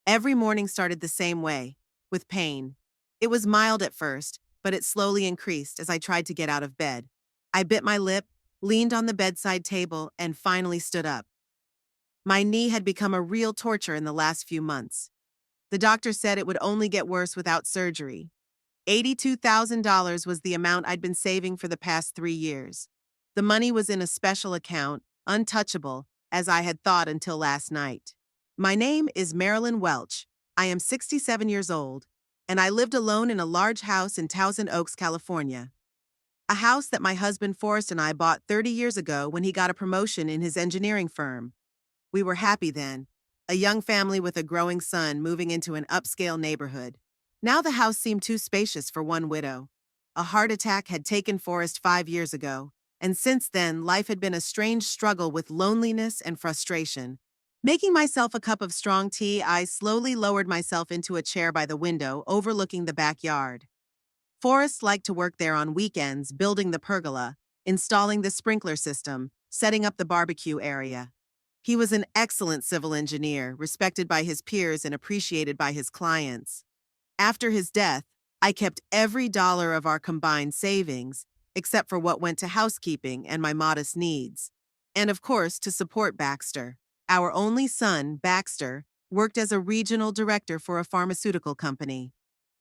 Every morning started the same way, with pain. It was mild at first, but it slowly increased as I tried to get out of bed. I bit my lip, leaned on the bedside table, and finally stood up. My knee had become a real torture in the last few months. The doctor said it would only get worse without surgery. $82,000 was the amount I'd been saving for the past 3 years. The money was in a special account, untouchable, as I had thought until last night. My name is Marilyn Welch. I am 67 years old, and I lived alone in a large house in Thousand Oaks, California. A house that my husband Forrest and I bought 30 years ago when he got a promotion in his engineering firm. We were happy then, a young family with a growing son moving into an upscale neighborhood. Now the house seemed too spacious for one widow. A heart attack had taken Forrest 5 years ago, and since then life had been a strange struggle with loneliness and frustration. Making myself a cup of strong tea, I slowly lowered myself into a chair by the window overlooking the backyard. Forrest liked to work there on weekends, building the pergola, installing the sprinkler system, setting up the barbecue area. He was an excellent civil engineer, respected by his peers and appreciated by his clients. After his death, I kept every dollar of our combined savings, except for what went to housekeeping and my modest needs. And of course, to support Baxter. Our only son, Baxter, worked as a regional director for a pharmaceutical company.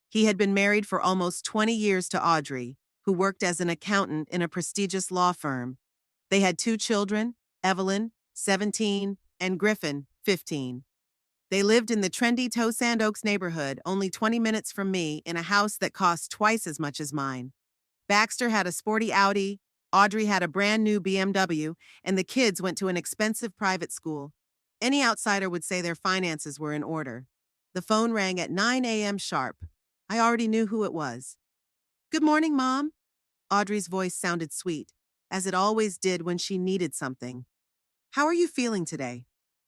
He had been married for almost 20 years to Audrey, who worked as an accountant in a prestigious law firm. They had 2 children, Evelyn, 17, and Griffin, 15. They lived in the trendy Thousand Oaks neighborhood, only 20 minutes from me, in a house that cost twice as much as mine. Baxter had a sporty Audi, Audrey had a brand new BMW, and the kids went to an expensive private school. Any outsider would say their finances were in order. The phone rang at 9 a.m. sharp. I already knew who it was. "Good morning, Mom." Audrey's voice sounded sweet, as it always did when she needed something. "How are you feeling today?"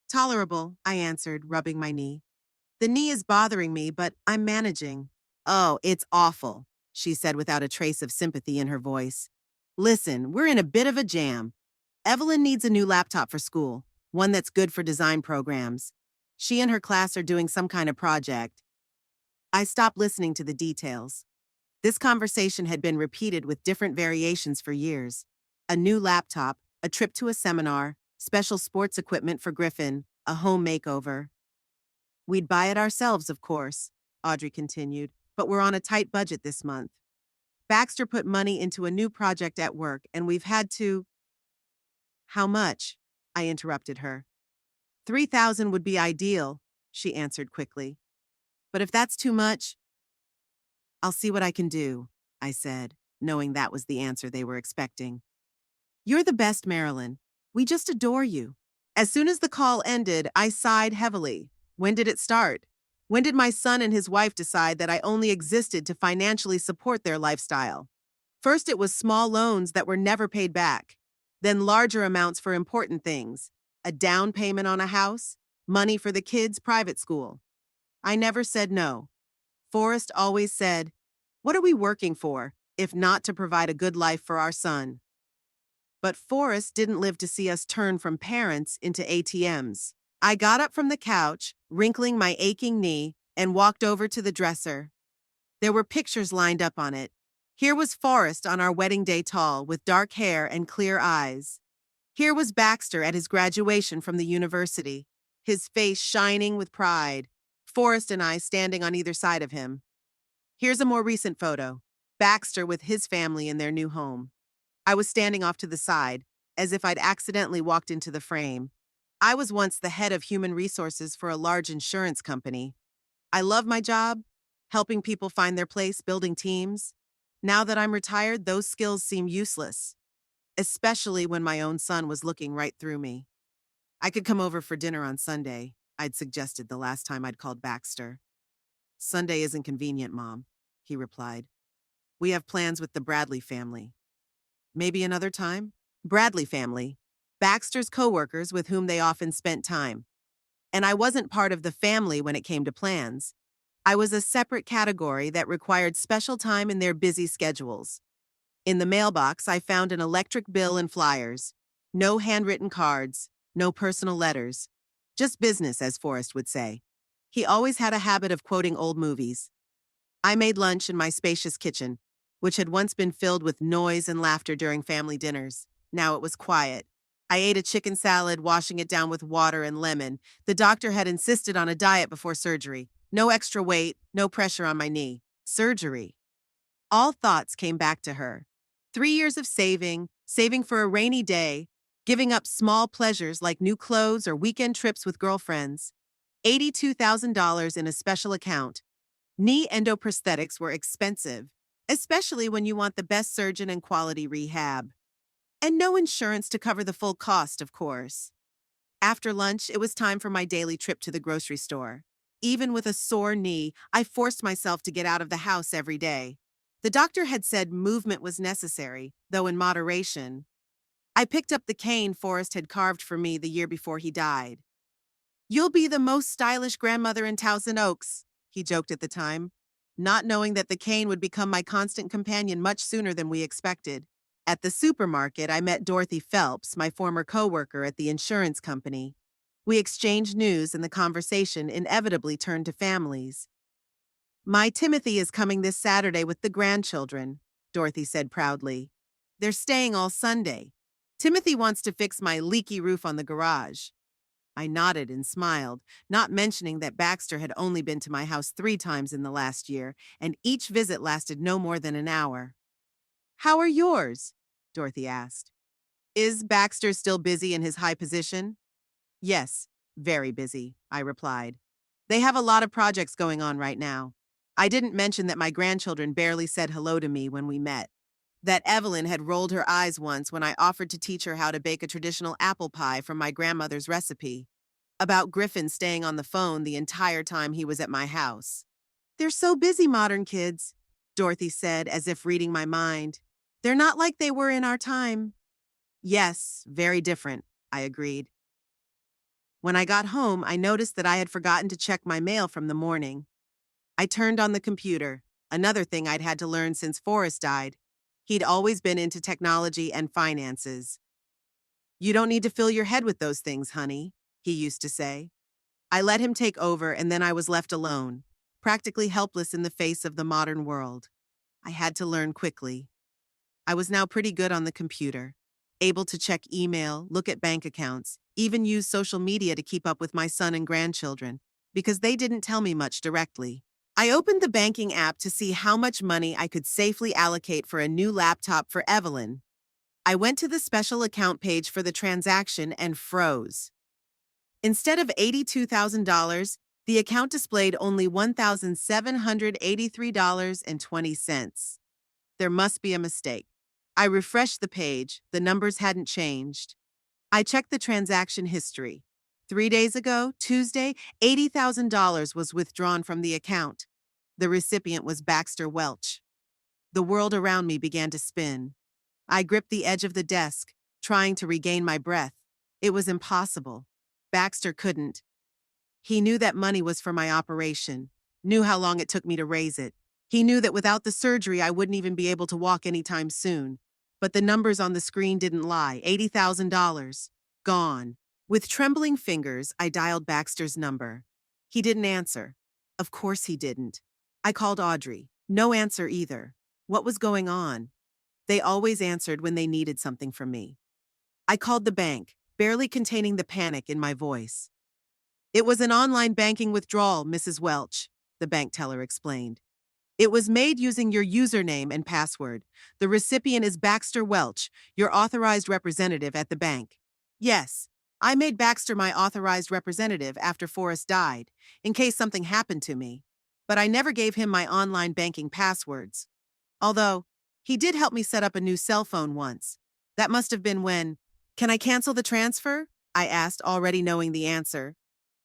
"Tolerable," I answered, rubbing my knee. "The knee is bothering me, but I'm managing." "Oh, it's awful," she said without a trace of sympathy in her voice. "Listen, we're in a bit of a jam. Evelyn needs a new laptop for school, one that's good for design programs. She and her class are doing some kind of project." I stopped listening to the details. This conversation had been repeated with different variations for years. A new laptop, a trip to a seminar, special sports equipment for Griffin, a home makeover. "We'd buy it ourselves, of course," Audrey continued, "but we're on a tight budget this month. Baxter put money into a new project at work, and we've had to—" "How much?" I interrupted her. "3,000 would be ideal," she answered quickly. "But if that's too much—" "I'll see what I can do," I said, knowing that was the answer they were expecting. "You're the best, Marilyn. We just adore you." As soon as the call ended, I sighed heavily. When did it start? When did my son and his wife decide that I only existed to financially support their lifestyle? First, it was small loans that were never paid back. Then larger amounts for important things. A down payment on a house, money for the kids' private school. I never said no. Forrest always said, "What are we working for, if not to provide a good life for our son?" But Forrest didn't live to see us turn from parents into ATMs. I got up from the couch, wrinkling my aching knee, and walked over to the dresser. There were pictures lined up on it. Here was Forrest on our wedding day tall, with dark hair and clear eyes. Here was Baxter at his graduation from the university, his face shining with pride. Forrest and I standing on either side of him. Here's a more recent photo. Baxter with his family in their new home. I was standing off to the side, as if I'd accidentally walked into the frame. I was once the head of human resources for a large insurance company. I love my job, helping people find their place, building teams. Now that I'm retired, those skills seem useless, especially when my own son was looking right through me. "I could come over for dinner on Sunday," I'd suggested the last time I'd called Baxter. "Sunday isn't convenient, Mom," he replied. "We have plans with the Bradley family." "Maybe another time?" Bradley family. Baxter's coworkers with whom they often spent time. And I wasn't part of the family when it came to plans. I was a separate category that required special time in their busy schedules. In the mailbox, I found an electric bill and flyers. No handwritten cards, no personal letters. Just business, as Forrest would say. He always had a habit of quoting old movies. I made lunch in my spacious kitchen, which had once been filled with noise and laughter during family dinners. Now it was quiet. I ate a chicken salad, washing it down with water and lemon. The doctor had insisted on a diet before surgery. No extra weight, no pressure on my knee. Surgery. All thoughts came back to her. 3 years of saving for a rainy day, giving up small pleasures like new clothes or weekend trips with girlfriends. $82,000 in a special account. Knee endoprosthetics were expensive, especially when you want the best surgeon and quality rehab. And no insurance to cover the full cost, of course. After lunch, it was time for my daily trip to the grocery store. Even with a sore knee, I forced myself to get out of the house every day. The doctor had said movement was necessary, though in moderation. I picked up the cane Forrest had carved for me the year before he died. "You'll be the most stylish grandmother in Thousand Oaks," he joked at the time, not knowing that the cane would become my constant companion much sooner than we expected. At the supermarket, I met Dorothy Phelps, my former coworker at the insurance company. We exchanged news, and the conversation inevitably turned to families. "My Timothy is coming this Saturday with the grandchildren," Dorothy said proudly. "They're staying all Sunday. Timothy wants to fix my leaky roof on the garage." I nodded and smiled, not mentioning that Baxter had only been to my house 3 times in the last year, and each visit lasted no more than an hour. "How are yours?" Dorothy asked. "Is Baxter still busy in his high position?" "Yes, very busy," I replied. "They have a lot of projects going on right now." I didn't mention that my grandchildren barely said hello to me when we met. That Evelyn had rolled her eyes once when I offered to teach her how to bake a traditional apple pie from my grandmother's recipe. About Griffin staying on the phone the entire time he was at my house. "They're so busy, modern kids," Dorothy said, as if reading my mind. "They're not like they were in our time." "Yes, very different," I agreed. When I got home, I noticed that I had forgotten to check my mail from the morning. I turned on the computer, another thing I'd had to learn since Forrest died. He'd always been into technology and finances. "You don't need to fill your head with those things, honey," he used to say. I let him take over, and then I was left alone, practically helpless in the face of the modern world. I had to learn quickly. I was now pretty good on the computer, able to check email, look at bank accounts, even use social media to keep up with my son and grandchildren, because they didn't tell me much directly. I opened the banking app to see how much money I could safely allocate for a new laptop for Evelyn. I went to the special account page for the transaction and froze. Instead of $82,000, the account displayed only $1,783.20. There must be a mistake. I refreshed the page. The numbers hadn't changed. I checked the transaction history. 3 days ago, Tuesday, $80,000 was withdrawn from the account. The recipient was Baxter Welch. The world around me began to spin. I gripped the edge of the desk, trying to regain my breath. It was impossible. Baxter couldn't. He knew that money was for my operation, knew how long it took me to raise it. He knew that without the surgery, I wouldn't even be able to walk anytime soon. But the numbers on the screen didn't lie. $80,000. Gone. With trembling fingers, I dialed Baxter's number. He didn't answer. Of course he didn't. I called Audrey. No answer either. What was going on? They always answered when they needed something from me. I called the bank, barely containing the panic in my voice. "It was an online banking withdrawal, Mrs. Welch," the bank teller explained. "It was made using your username and password. The recipient is Baxter Welch, your authorized representative at the bank." Yes, I made Baxter my authorized representative after Forrest died, in case something happened to me. But I never gave him my online banking passwords. Although, he did help me set up a new cell phone once. That must have been when— "Can I cancel the transfer?" I asked, already knowing the answer.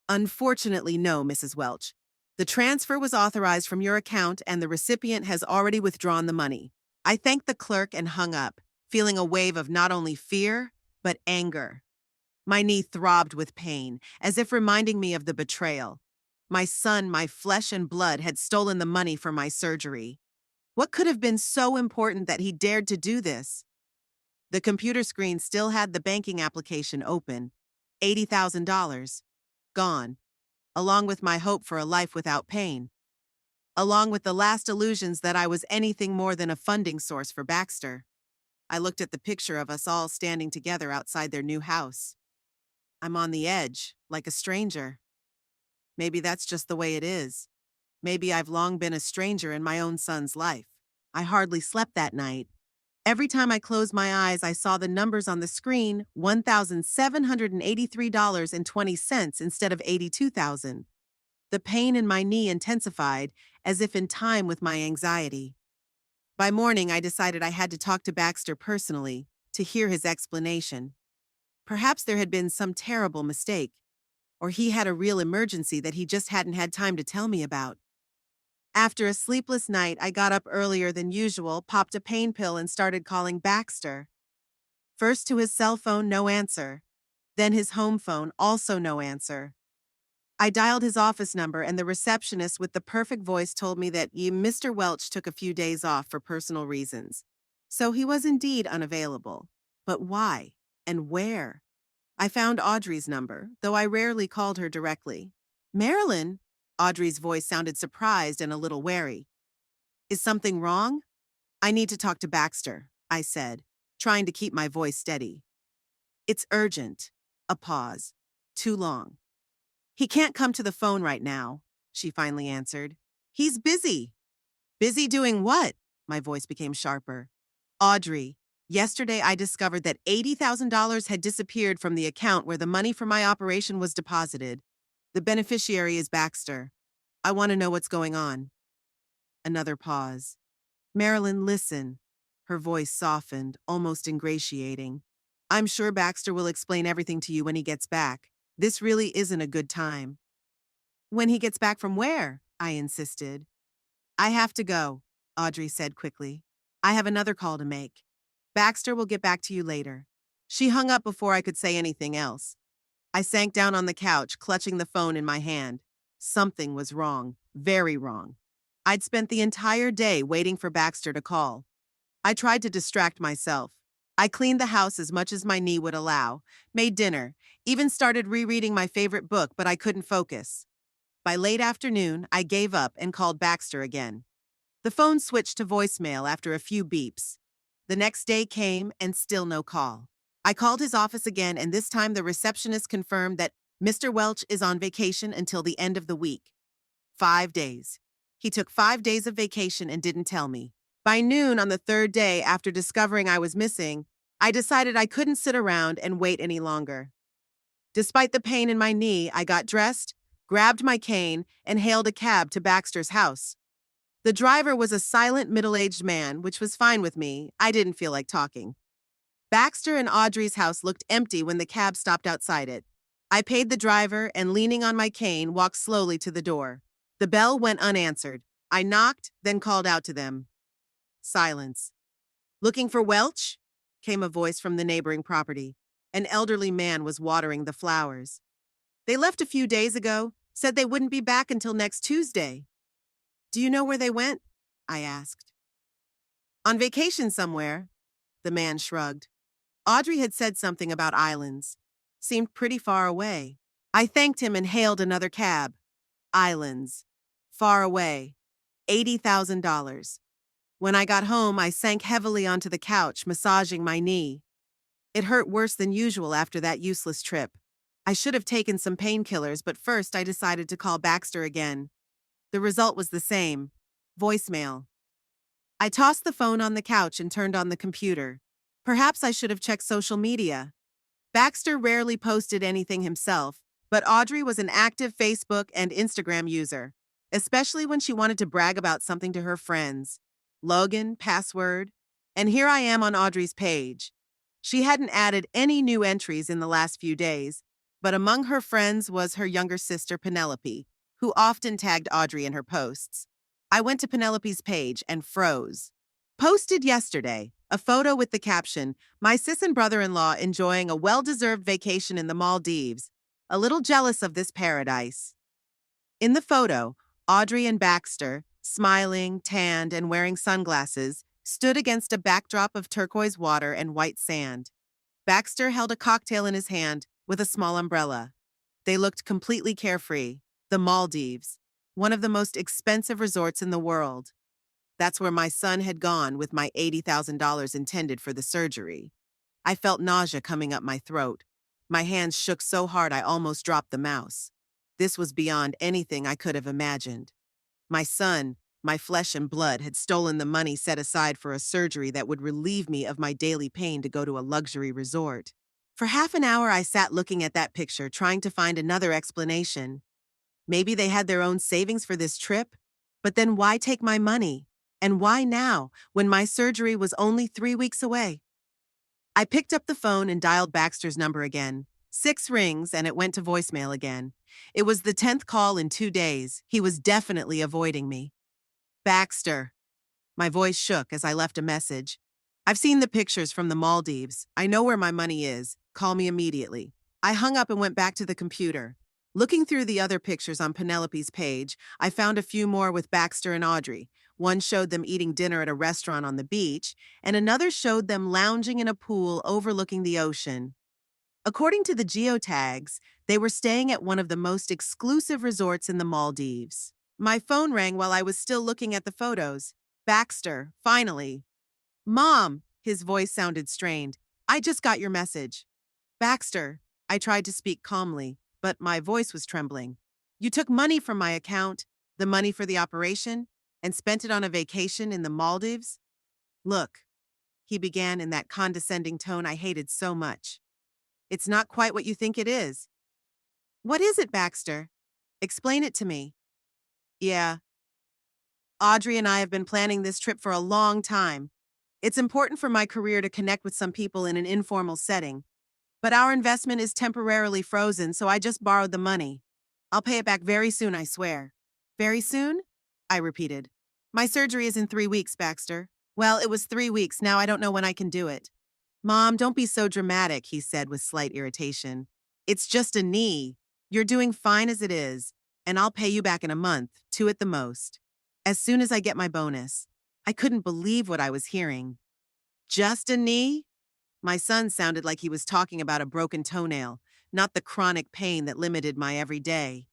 "Unfortunately, no, Mrs. Welch. The transfer was authorized from your account and the recipient has already withdrawn the money." I thanked the clerk and hung up, feeling a wave of not only fear, but anger. My knee throbbed with pain, as if reminding me of the betrayal. My son, my flesh and blood, had stolen the money for my surgery. What could have been so important that he dared to do this? The computer screen still had the banking application open. $80,000. Gone. along with my hope for a life without pain, along with the last illusions that I was anything more than a funding source for Baxter. I looked at the picture of us all standing together outside their new house. I'm on the edge, like a stranger. Maybe that's just the way it is. Maybe I've long been a stranger in my own son's life. I hardly slept that night. Every time I closed my eyes, I saw the numbers on the screen, $1,783.20 instead of $82,000. The pain in my knee intensified, as if in time with my anxiety. By morning, I decided I had to talk to Baxter personally, to hear his explanation. Perhaps there had been some terrible mistake, or he had a real emergency that he just hadn't had time to tell me about. After a sleepless night, I got up earlier than usual, popped a pain pill, and started calling Baxter. First to his cell phone, no answer. Then his home phone, also no answer. I dialed his office number, and the receptionist with the perfect voice told me that Mr. Welch took a few days off for personal reasons. So he was indeed unavailable. But why? And where? I found Audrey's number, though I rarely called her directly. Marilyn? Audrey's voice sounded surprised and a little wary. Is something wrong? I need to talk to Baxter, I said, trying to keep my voice steady. It's urgent. A pause. Too long. He can't come to the phone right now, she finally answered. He's busy. Busy doing what? My voice became sharper. Audrey, yesterday I discovered that $80,000 had disappeared from the account where the money for my operation was deposited. The beneficiary is Baxter. I want to know what's going on. Another pause. Marilyn, listen. Her voice softened, almost ingratiating. I'm sure Baxter will explain everything to you when he gets back. This really isn't a good time. When he gets back from where? I insisted. I have to go, Audrey said quickly. I have another call to make. Baxter will get back to you later. She hung up before I could say anything else. I sank down on the couch, clutching the phone in my hand. Something was wrong, very wrong. I'd spent the entire day waiting for Baxter to call. I tried to distract myself. I cleaned the house as much as my knee would allow, made dinner, even started rereading my favorite book, but I couldn't focus. By late afternoon, I gave up and called Baxter again. The phone switched to voicemail after a few beeps. The next day came and still no call. I called his office again, and this time the receptionist confirmed that Mr. Welch is on vacation until the end of the week. 5 days. He took 5 days of vacation and didn't tell me. By noon on the third day, after discovering I was missing, I decided I couldn't sit around and wait any longer. Despite the pain in my knee, I got dressed, grabbed my cane, and hailed a cab to Baxter's house. The driver was a silent, middle-aged man, which was fine with me. I didn't feel like talking. Baxter and Audrey's house looked empty when the cab stopped outside it. I paid the driver and, leaning on my cane, walked slowly to the door. The bell went unanswered. I knocked, then called out to them. Silence. Looking for Welch? Came a voice from the neighboring property. An elderly man was watering the flowers. They left a few days ago, said they wouldn't be back until next Tuesday. Do you know where they went? I asked. On vacation somewhere. The man shrugged. Audrey had said something about islands. Seemed pretty far away. I thanked him and hailed another cab. Islands. Far away. $80,000. When I got home, I sank heavily onto the couch, massaging my knee. It hurt worse than usual after that useless trip. I should have taken some painkillers, but first I decided to call Baxter again. The result was the same. Voicemail. I tossed the phone on the couch and turned on the computer. Perhaps I should have checked social media. Baxter rarely posted anything himself, but Audrey was an active Facebook and Instagram user, especially when she wanted to brag about something to her friends. Login, password, and here I am on Audrey's page. She hadn't added any new entries in the last few days, but among her friends was her younger sister Penelope, who often tagged Audrey in her posts. I went to Penelope's page and froze. Posted yesterday, a photo with the caption, "My sis and brother-in-law enjoying a well-deserved vacation in the Maldives. A little jealous of this paradise." In the photo, Audrey and Baxter, smiling, tanned, and wearing sunglasses, stood against a backdrop of turquoise water and white sand. Baxter held a cocktail in his hand with a small umbrella. They looked completely carefree. The Maldives, one of the most expensive resorts in the world. That's where my son had gone with my $80,000 intended for the surgery. I felt nausea coming up my throat. My hands shook so hard I almost dropped the mouse. This was beyond anything I could have imagined. My son, my flesh and blood, had stolen the money set aside for a surgery that would relieve me of my daily pain to go to a luxury resort. For half an hour, I sat looking at that picture, trying to find another explanation. Maybe they had their own savings for this trip? But then why take my money? And why now, when my surgery was only 3 weeks away? I picked up the phone and dialed Baxter's number again. 6 rings, and it went to voicemail again. It was the 10th call in 2 days. He was definitely avoiding me. Baxter. My voice shook as I left a message. I've seen the pictures from the Maldives. I know where my money is. Call me immediately. I hung up and went back to the computer. Looking through the other pictures on Penelope's page, I found a few more with Baxter and Audrey. One showed them eating dinner at a restaurant on the beach, and another showed them lounging in a pool overlooking the ocean. According to the geotags, they were staying at one of the most exclusive resorts in the Maldives. My phone rang while I was still looking at the photos. Baxter, finally. Mom, his voice sounded strained. I just got your message. Baxter, I tried to speak calmly, but my voice was trembling. You took money from my account, the money for the operation, and spent it on a vacation in the Maldives? Look, he began in that condescending tone I hated so much. It's not quite what you think it is. What is it, Baxter? Explain it to me. Yeah. Audrey and I have been planning this trip for a long time. It's important for my career to connect with some people in an informal setting. But our investment is temporarily frozen, so I just borrowed the money. I'll pay it back very soon, I swear. Very soon? I repeated. My surgery is in 3 weeks, Baxter. Well, it was 3 weeks. Now I don't know when I can do it. Mom, don't be so dramatic, he said with slight irritation. It's just a knee. You're doing fine as it is, and I'll pay you back in a month, 2 at the most. As soon as I get my bonus. I couldn't believe what I was hearing. Just a knee? My son sounded like he was talking about a broken toenail, not the chronic pain that limited my every day.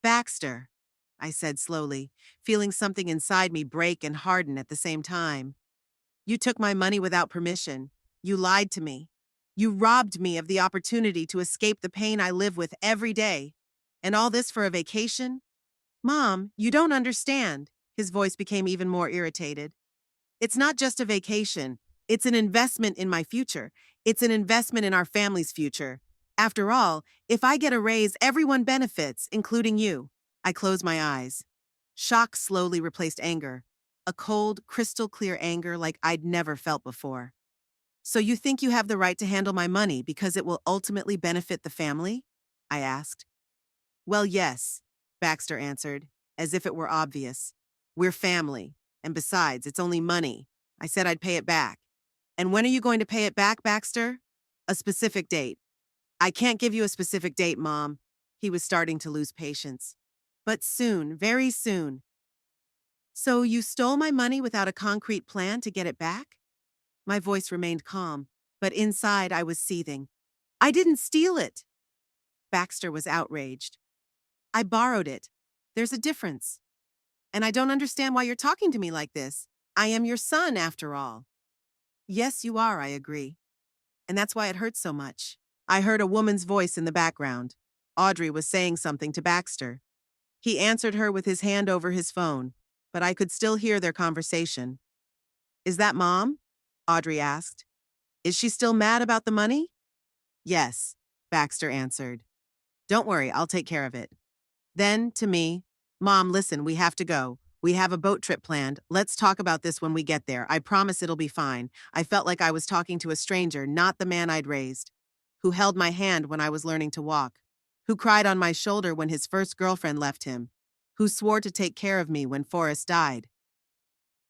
Baxter, I said slowly, feeling something inside me break and harden at the same time. You took my money without permission. You lied to me. You robbed me of the opportunity to escape the pain I live with every day. And all this for a vacation? Mom, you don't understand. His voice became even more irritated. It's not just a vacation. It's an investment in my future. It's an investment in our family's future. After all, if I get a raise, everyone benefits, including you. I closed my eyes. Shock slowly replaced anger. A cold, crystal-clear anger like I'd never felt before. So you think you have the right to handle my money because it will ultimately benefit the family? I asked. Well, yes, Baxter answered, as if it were obvious. We're family, and besides, it's only money. I said I'd pay it back. And when are you going to pay it back, Baxter? A specific date. I can't give you a specific date, Mom. He was starting to lose patience. But soon, very soon. So you stole my money without a concrete plan to get it back? My voice remained calm, but inside I was seething. I didn't steal it. Baxter was outraged. I borrowed it. There's a difference. And I don't understand why you're talking to me like this. I am your son, after all. Yes, you are, I agree. And that's why it hurts so much. I heard a woman's voice in the background. Audrey was saying something to Baxter. He answered her with his hand over his phone, but I could still hear their conversation. Is that Mom? Audrey asked. Is she still mad about the money? Yes, Baxter answered. Don't worry, I'll take care of it. Then, to me, Mom, listen, we have to go. We have a boat trip planned. Let's talk about this when we get there. I promise it'll be fine. I felt like I was talking to a stranger, not the man I'd raised, who held my hand when I was learning to walk, who cried on my shoulder when his first girlfriend left him, who swore to take care of me when Forrest died.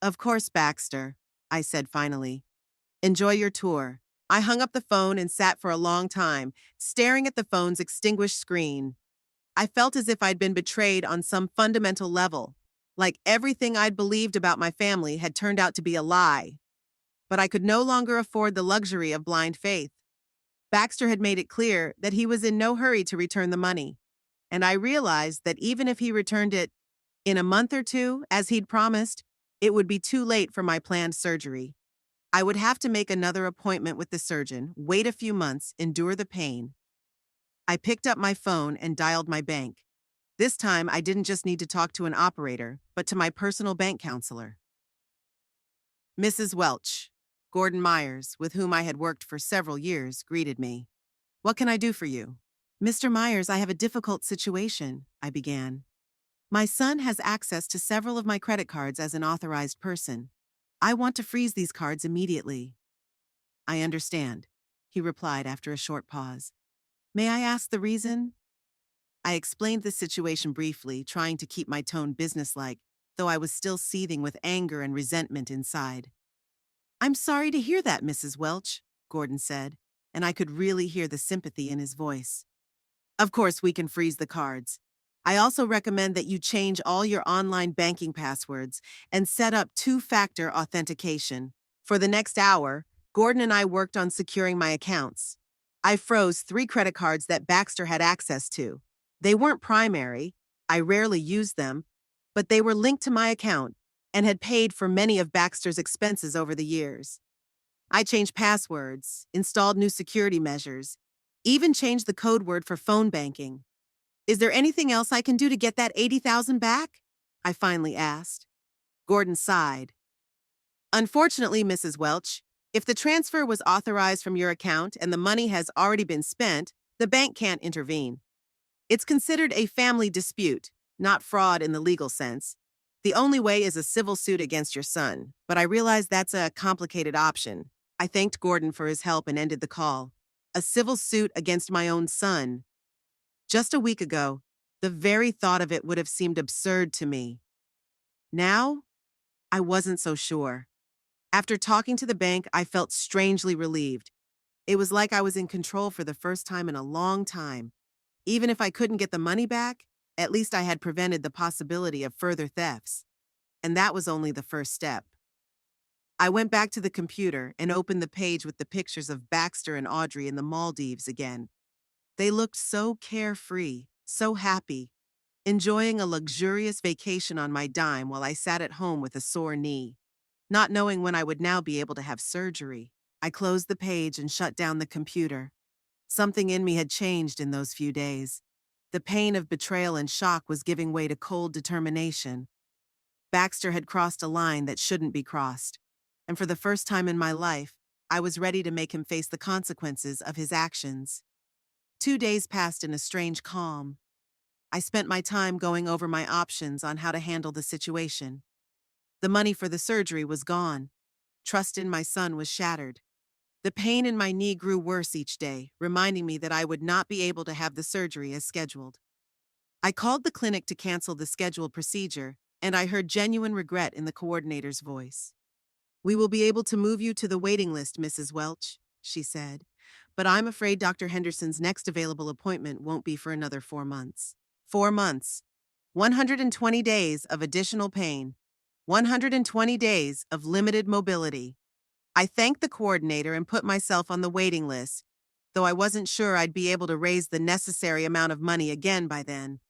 Of course, Baxter, I said finally. Enjoy your tour. I hung up the phone and sat for a long time, staring at the phone's extinguished screen. I felt as if I'd been betrayed on some fundamental level, like everything I'd believed about my family had turned out to be a lie. But I could no longer afford the luxury of blind faith. Baxter had made it clear that he was in no hurry to return the money. And I realized that even if he returned it in a month or two, as he'd promised, it would be too late for my planned surgery. I would have to make another appointment with the surgeon, wait a few months, endure the pain. I picked up my phone and dialed my bank. This time, I didn't just need to talk to an operator, but to my personal bank counselor. Mrs. Welch, Gordon Myers, with whom I had worked for several years, greeted me. What can I do for you? Mr. Myers, I have a difficult situation, I began. My son has access to several of my credit cards as an authorized person. I want to freeze these cards immediately. I understand, he replied after a short pause. May I ask the reason? I explained the situation briefly, trying to keep my tone businesslike, though I was still seething with anger and resentment inside. I'm sorry to hear that, Mrs. Welch, Gordon said, and I could really hear the sympathy in his voice. Of course, we can freeze the cards. I also recommend that you change all your online banking passwords and set up two-factor authentication. For the next hour, Gordon and I worked on securing my accounts. I froze 3 credit cards that Baxter had access to. They weren't primary, I rarely used them, but they were linked to my account and had paid for many of Baxter's expenses over the years. I changed passwords, installed new security measures, even changed the code word for phone banking. Is there anything else I can do to get that $80,000 back? I finally asked. Gordon sighed. Unfortunately, Mrs. Welch, if the transfer was authorized from your account and the money has already been spent, the bank can't intervene. It's considered a family dispute, not fraud in the legal sense. The only way is a civil suit against your son, but I realize that's a complicated option. I thanked Gordon for his help and ended the call. A civil suit against my own son. Just a week ago, the very thought of it would have seemed absurd to me. Now, I wasn't so sure. After talking to the bank, I felt strangely relieved. It was like I was in control for the first time in a long time. Even if I couldn't get the money back, at least I had prevented the possibility of further thefts. And that was only the first step. I went back to the computer and opened the page with the pictures of Baxter and Audrey in the Maldives again. They looked so carefree, so happy, enjoying a luxurious vacation on my dime while I sat at home with a sore knee, not knowing when I would now be able to have surgery. I closed the page and shut down the computer. Something in me had changed in those few days. The pain of betrayal and shock was giving way to cold determination. Baxter had crossed a line that shouldn't be crossed, and for the first time in my life, I was ready to make him face the consequences of his actions. 2 days passed in a strange calm. I spent my time going over my options on how to handle the situation. The money for the surgery was gone. Trust in my son was shattered. The pain in my knee grew worse each day, reminding me that I would not be able to have the surgery as scheduled. I called the clinic to cancel the scheduled procedure, and I heard genuine regret in the coordinator's voice. We will be able to move you to the waiting list, Mrs. Welch, she said, but I'm afraid Dr. Henderson's next available appointment won't be for another 4 months. 4 months. 120 days of additional pain. 120 days of limited mobility. I thanked the coordinator and put myself on the waiting list, though I wasn't sure I'd be able to raise the necessary amount of money again by then.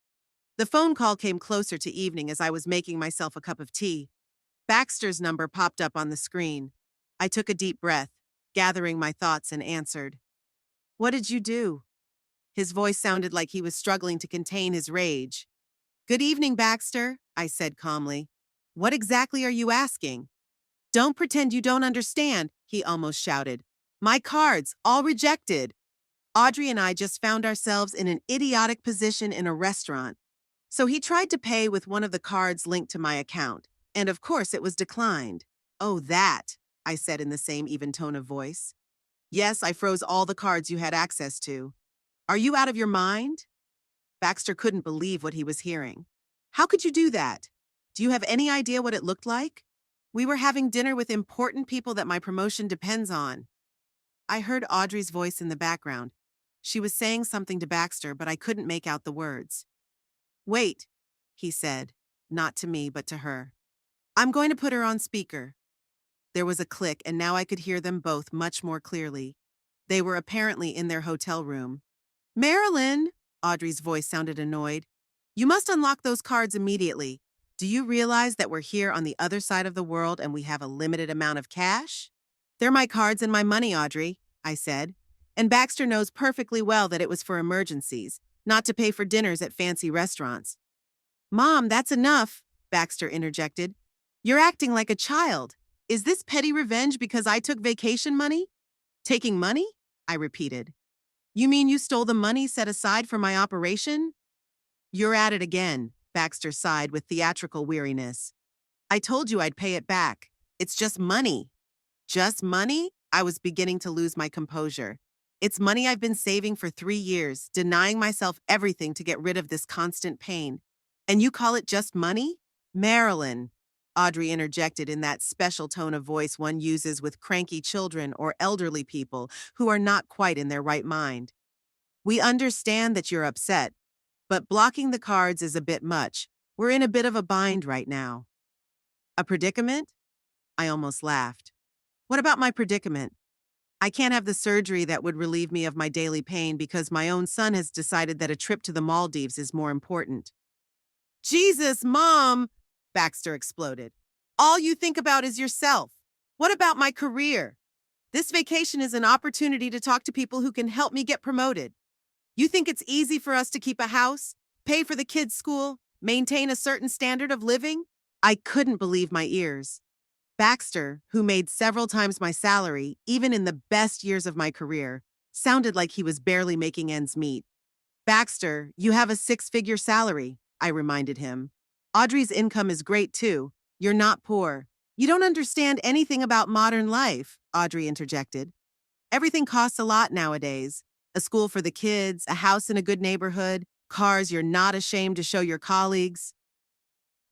The phone call came closer to evening as I was making myself a cup of tea. Baxter's number popped up on the screen. I took a deep breath, gathering my thoughts, and answered. What did you do? His voice sounded like he was struggling to contain his rage. Good evening, Baxter, I said calmly. What exactly are you asking? Don't pretend you don't understand, he almost shouted. My cards, all rejected. Audrey and I just found ourselves in an idiotic position in a restaurant. So he tried to pay with one of the cards linked to my account, and of course it was declined. Oh, that, I said in the same even tone of voice. Yes, I froze all the cards you had access to. Are you out of your mind? Baxter couldn't believe what he was hearing. How could you do that? Do you have any idea what it looked like? We were having dinner with important people that my promotion depends on. I heard Audrey's voice in the background. She was saying something to Baxter, but I couldn't make out the words. Wait, he said, not to me, but to her. I'm going to put her on speaker. There was a click, and now I could hear them both much more clearly. They were apparently in their hotel room. Marilyn, Audrey's voice sounded annoyed. You must unlock those cards immediately. Do you realize that we're here on the other side of the world and we have a limited amount of cash? They're my cards and my money, Audrey, I said. And Baxter knows perfectly well that it was for emergencies, not to pay for dinners at fancy restaurants. Mom, that's enough, Baxter interjected. You're acting like a child. Is this petty revenge because I took vacation money? Taking money? I repeated. You mean you stole the money set aside for my operation? You're at it again, Baxter sighed with theatrical weariness. I told you I'd pay it back. It's just money. Just money? I was beginning to lose my composure. It's money I've been saving for 3 years, denying myself everything to get rid of this constant pain. And you call it just money? Marilyn, Audrey interjected in that special tone of voice one uses with cranky children or elderly people who are not quite in their right mind. We understand that you're upset, but blocking the cards is a bit much. We're in a bit of a bind right now. A predicament? I almost laughed. What about my predicament? I can't have the surgery that would relieve me of my daily pain because my own son has decided that a trip to the Maldives is more important. Jesus, Mom! Baxter exploded. All you think about is yourself. What about my career? This vacation is an opportunity to talk to people who can help me get promoted. You think it's easy for us to keep a house, pay for the kids' school, maintain a certain standard of living? I couldn't believe my ears. Baxter, who made several times my salary, even in the best years of my career, sounded like he was barely making ends meet. Baxter, you have a 6-figure salary, I reminded him. Audrey's income is great too. You're not poor. You don't understand anything about modern life, Audrey interjected. Everything costs a lot nowadays. A school for the kids, a house in a good neighborhood, cars you're not ashamed to show your colleagues.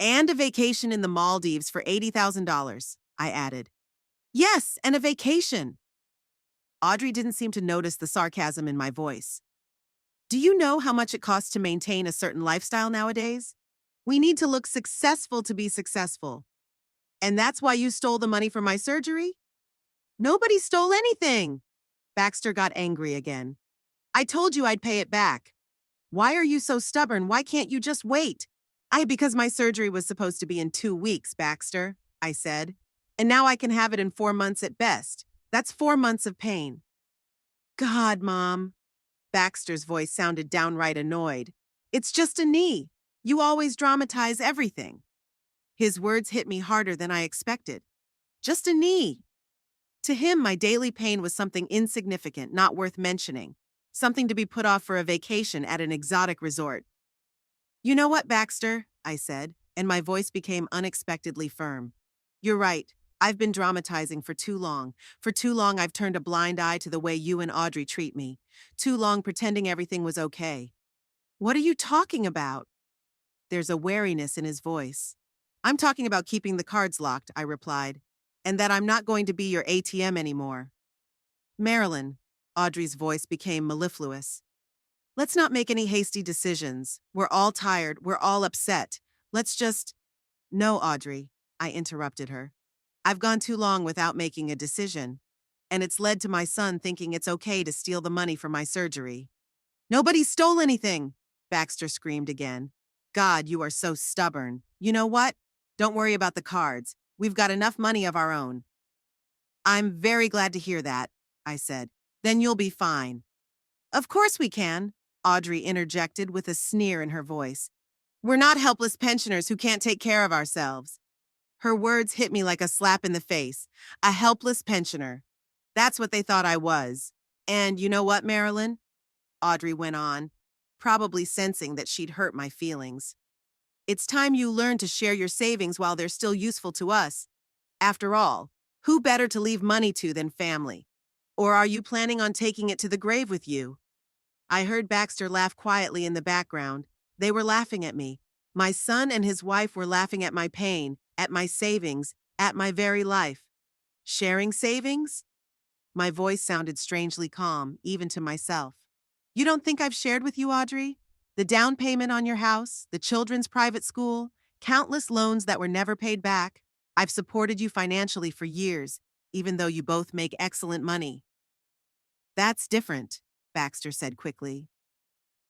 And a vacation in the Maldives for $80,000, I added. Yes, and a vacation. Audrey didn't seem to notice the sarcasm in my voice. Do you know how much it costs to maintain a certain lifestyle nowadays? We need to look successful to be successful. And that's why you stole the money for my surgery? Nobody stole anything. Baxter got angry again. I told you I'd pay it back. Why are you so stubborn? Why can't you just wait? Because my surgery was supposed to be in 2 weeks, Baxter, I said. And now I can have it in 4 months at best. That's 4 months of pain. God, Mom. Baxter's voice sounded downright annoyed. It's just a knee. You always dramatize everything. His words hit me harder than I expected. Just a knee. To him, my daily pain was something insignificant, not worth mentioning. Something to be put off for a vacation at an exotic resort. You know what, Baxter? I said, and my voice became unexpectedly firm. You're right. I've been dramatizing for too long. For too long, I've turned a blind eye to the way you and Audrey treat me. Too long pretending everything was okay. What are you talking about? There's a wariness in his voice. I'm talking about keeping the cards locked, I replied, and that I'm not going to be your ATM anymore. Marilyn, Audrey's voice became mellifluous. Let's not make any hasty decisions. We're all tired. We're all upset. Let's just... No, Audrey, I interrupted her. I've gone too long without making a decision, and it's led to my son thinking it's okay to steal the money for my surgery. Nobody stole anything, Baxter screamed again. God, you are so stubborn. You know what? Don't worry about the cards. We've got enough money of our own. I'm very glad to hear that, I said. Then you'll be fine. Of course we can, Audrey interjected with a sneer in her voice. We're not helpless pensioners who can't take care of ourselves. Her words hit me like a slap in the face. A helpless pensioner. That's what they thought I was. And you know what, Marilyn? Audrey went on, probably sensing that she'd hurt my feelings. It's time you learn to share your savings while they're still useful to us. After all, who better to leave money to than family? Or are you planning on taking it to the grave with you? I heard Baxter laugh quietly in the background. They were laughing at me. My son and his wife were laughing at my pain, at my savings, at my very life. Sharing savings? My voice sounded strangely calm, even to myself. You don't think I've shared with you, Audrey? The down payment on your house, the children's private school, countless loans that were never paid back. I've supported you financially for years, even though you both make excellent money. That's different, Baxter said quickly.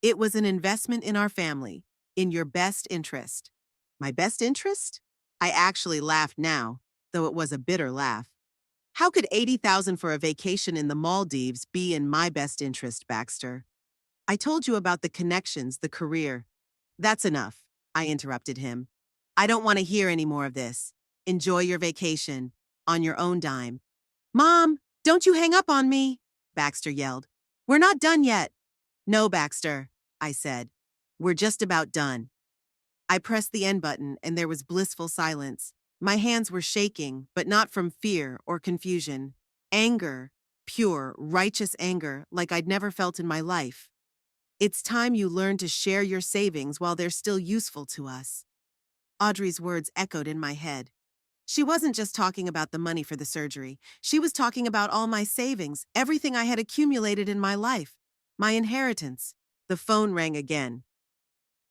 It was an investment in our family, in your best interest. My best interest? I actually laughed now, though it was a bitter laugh. How could 80,000 for a vacation in the Maldives be in my best interest, Baxter? I told you about the connections, the career. That's enough, I interrupted him. I don't want to hear any more of this. Enjoy your vacation, on your own dime. Mom, don't you hang up on me, Baxter yelled. We're not done yet. No, Baxter, I said. We're just about done. I pressed the end button and there was blissful silence. My hands were shaking, but not from fear or confusion. Anger, pure, righteous anger like I'd never felt in my life. It's time you learn to share your savings while they're still useful to us. Audrey's words echoed in my head. She wasn't just talking about the money for the surgery. She was talking about all my savings, everything I had accumulated in my life, my inheritance. The phone rang again.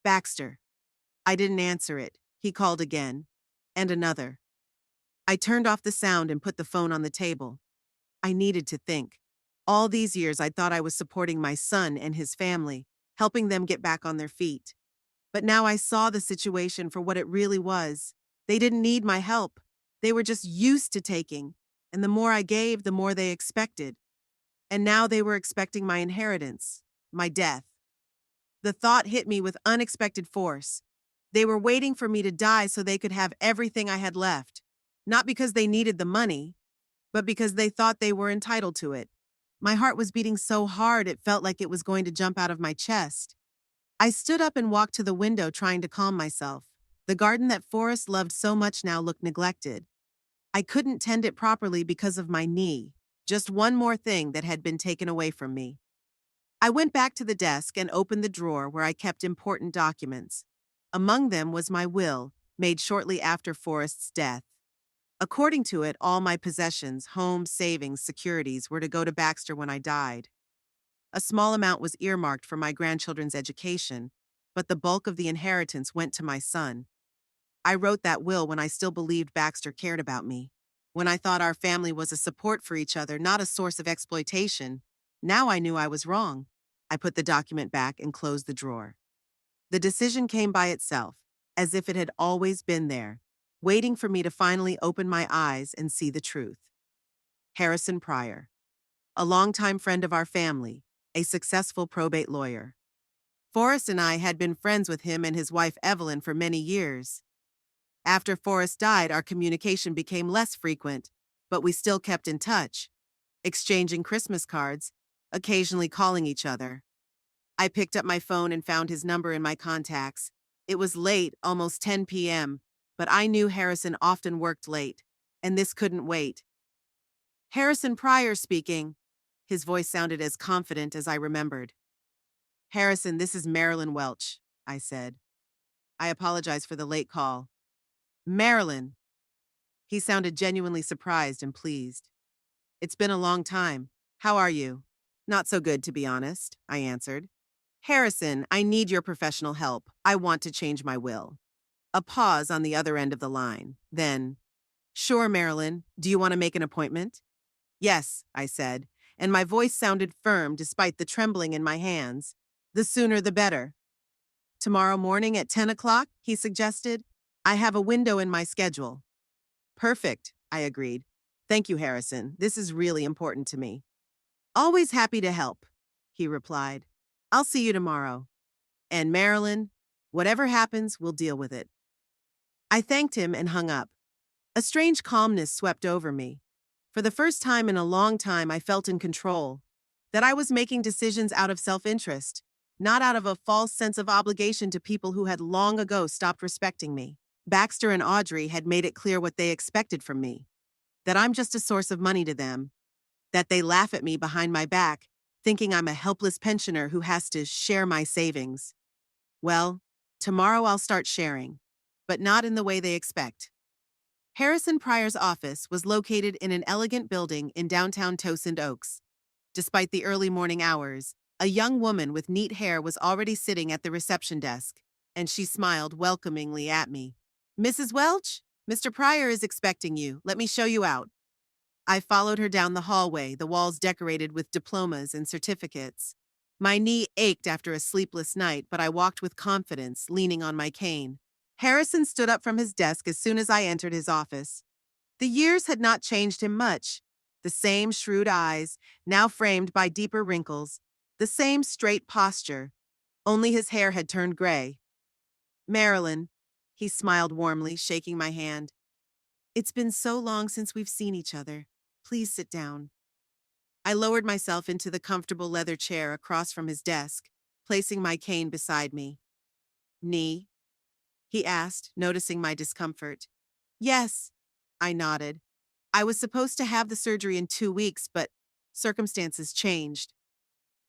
Baxter. I didn't answer it. He called again. And another. I turned off the sound and put the phone on the table. I needed to think. All these years I thought I was supporting my son and his family, helping them get back on their feet. But now I saw the situation for what it really was. They didn't need my help. They were just used to taking, and the more I gave, the more they expected. And now they were expecting my inheritance, my death. The thought hit me with unexpected force. They were waiting for me to die so they could have everything I had left. Not because they needed the money, but because they thought they were entitled to it. My heart was beating so hard it felt like it was going to jump out of my chest. I stood up and walked to the window trying to calm myself. The garden that Forrest loved so much now looked neglected. I couldn't tend it properly because of my knee, just one more thing that had been taken away from me. I went back to the desk and opened the drawer where I kept important documents. Among them was my will, made shortly after Forrest's death. According to it, all my possessions, home, savings, securities were to go to Baxter when I died. A small amount was earmarked for my grandchildren's education, but the bulk of the inheritance went to my son. I wrote that will when I still believed Baxter cared about me, when I thought our family was a support for each other, not a source of exploitation. Now I knew I was wrong. I put the document back and closed the drawer. The decision came by itself, as if it had always been there, waiting for me to finally open my eyes and see the truth. Harrison Pryor, a longtime friend of our family, a successful probate lawyer. Forrest and I had been friends with him and his wife Evelyn for many years. After Forrest died, our communication became less frequent, but we still kept in touch, exchanging Christmas cards, occasionally calling each other. I picked up my phone and found his number in my contacts. It was late, almost 10 p.m., but I knew Harrison often worked late, and this couldn't wait. Harrison Pryor speaking. His voice sounded as confident as I remembered. Harrison, this is Marilyn Welch, I said. I apologize for the late call. Marilyn. He sounded genuinely surprised and pleased. It's been a long time. How are you? Not so good, to be honest, I answered. Harrison, I need your professional help. I want to change my will. A pause on the other end of the line. Then, sure, Marilyn, do you want to make an appointment? Yes, I said, and my voice sounded firm despite the trembling in my hands. The sooner the better. Tomorrow morning at 10 o'clock, he suggested. I have a window in my schedule. Perfect, I agreed. Thank you, Harrison. This is really important to me. Always happy to help, he replied. I'll see you tomorrow. And Marilyn, whatever happens, we'll deal with it. I thanked him and hung up. A strange calmness swept over me. For the first time in a long time, I felt in control, that I was making decisions out of self-interest, not out of a false sense of obligation to people who had long ago stopped respecting me. Baxter and Audrey had made it clear what they expected from me, that I'm just a source of money to them, that they laugh at me behind my back, thinking I'm a helpless pensioner who has to share my savings. Well, tomorrow I'll start sharing, but not in the way they expect. Harrison Pryor's office was located in an elegant building in downtown Towson Oaks. Despite the early morning hours, a young woman with neat hair was already sitting at the reception desk, and she smiled welcomingly at me. Mrs. Welch, Mr. Pryor is expecting you. Let me show you out. I followed her down the hallway, the walls decorated with diplomas and certificates. My knee ached after a sleepless night, but I walked with confidence, leaning on my cane. Harrison stood up from his desk as soon as I entered his office. The years had not changed him much. The same shrewd eyes, now framed by deeper wrinkles, the same straight posture. Only his hair had turned gray. Marilyn, he smiled warmly, shaking my hand. It's been so long since we've seen each other. Please sit down. I lowered myself into the comfortable leather chair across from his desk, placing my cane beside me. Knee? He asked, noticing my discomfort. Yes, I nodded. I was supposed to have the surgery in 2 weeks, but circumstances changed.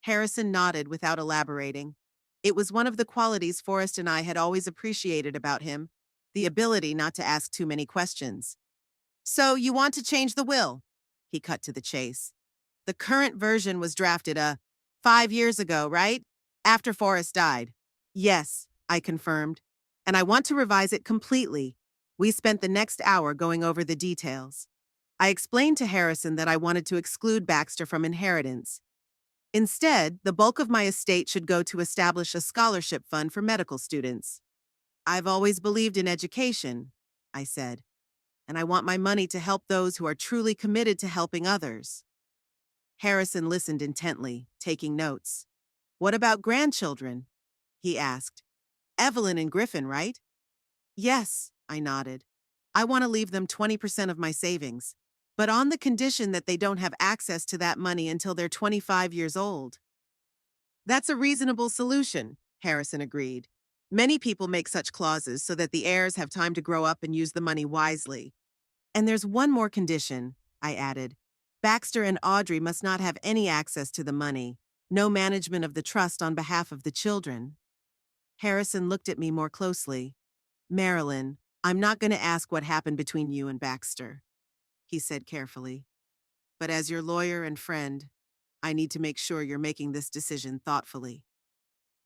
Harrison nodded without elaborating. It was one of the qualities Forrest and I had always appreciated about him, the ability not to ask too many questions. So you want to change the will? He cut to the chase. The current version was drafted 5 years ago, right? After Forrest died. Yes, I confirmed. And I want to revise it completely. We spent the next hour going over the details. I explained to Harrison that I wanted to exclude Baxter from inheritance. Instead, the bulk of my estate should go to establish a scholarship fund for medical students. I've always believed in education, I said, and I want my money to help those who are truly committed to helping others. Harrison listened intently, taking notes. What about grandchildren? He asked. Evelyn and Griffin, right? Yes, I nodded. I want to leave them 20% of my savings, but on the condition that they don't have access to that money until they're 25 years old. That's a reasonable solution, Harrison agreed. Many people make such clauses so that the heirs have time to grow up and use the money wisely. And there's one more condition, I added. Baxter and Audrey must not have any access to the money, no management of the trust on behalf of the children. Harrison looked at me more closely. Marilyn, I'm not going to ask what happened between you and Baxter, he said carefully. But as your lawyer and friend, I need to make sure you're making this decision thoughtfully.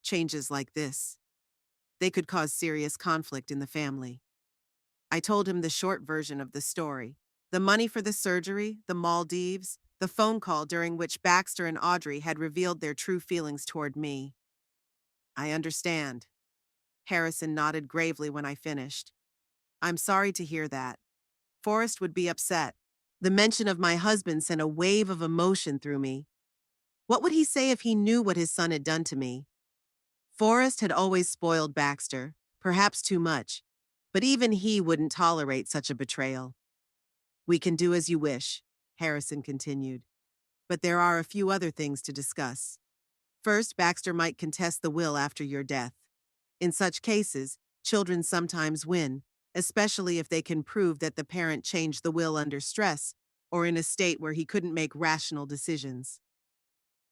Changes like this, they could cause serious conflict in the family. I told him the short version of the story. The money for the surgery, the Maldives, the phone call during which Baxter and Audrey had revealed their true feelings toward me. I understand. Harrison nodded gravely when I finished. I'm sorry to hear that. Forrest would be upset. The mention of my husband sent a wave of emotion through me. What would he say if he knew what his son had done to me? Forrest had always spoiled Baxter, perhaps too much, but even he wouldn't tolerate such a betrayal. We can do as you wish, Harrison continued. But there are a few other things to discuss. First, Baxter might contest the will after your death. In such cases, children sometimes win, especially if they can prove that the parent changed the will under stress or in a state where he couldn't make rational decisions.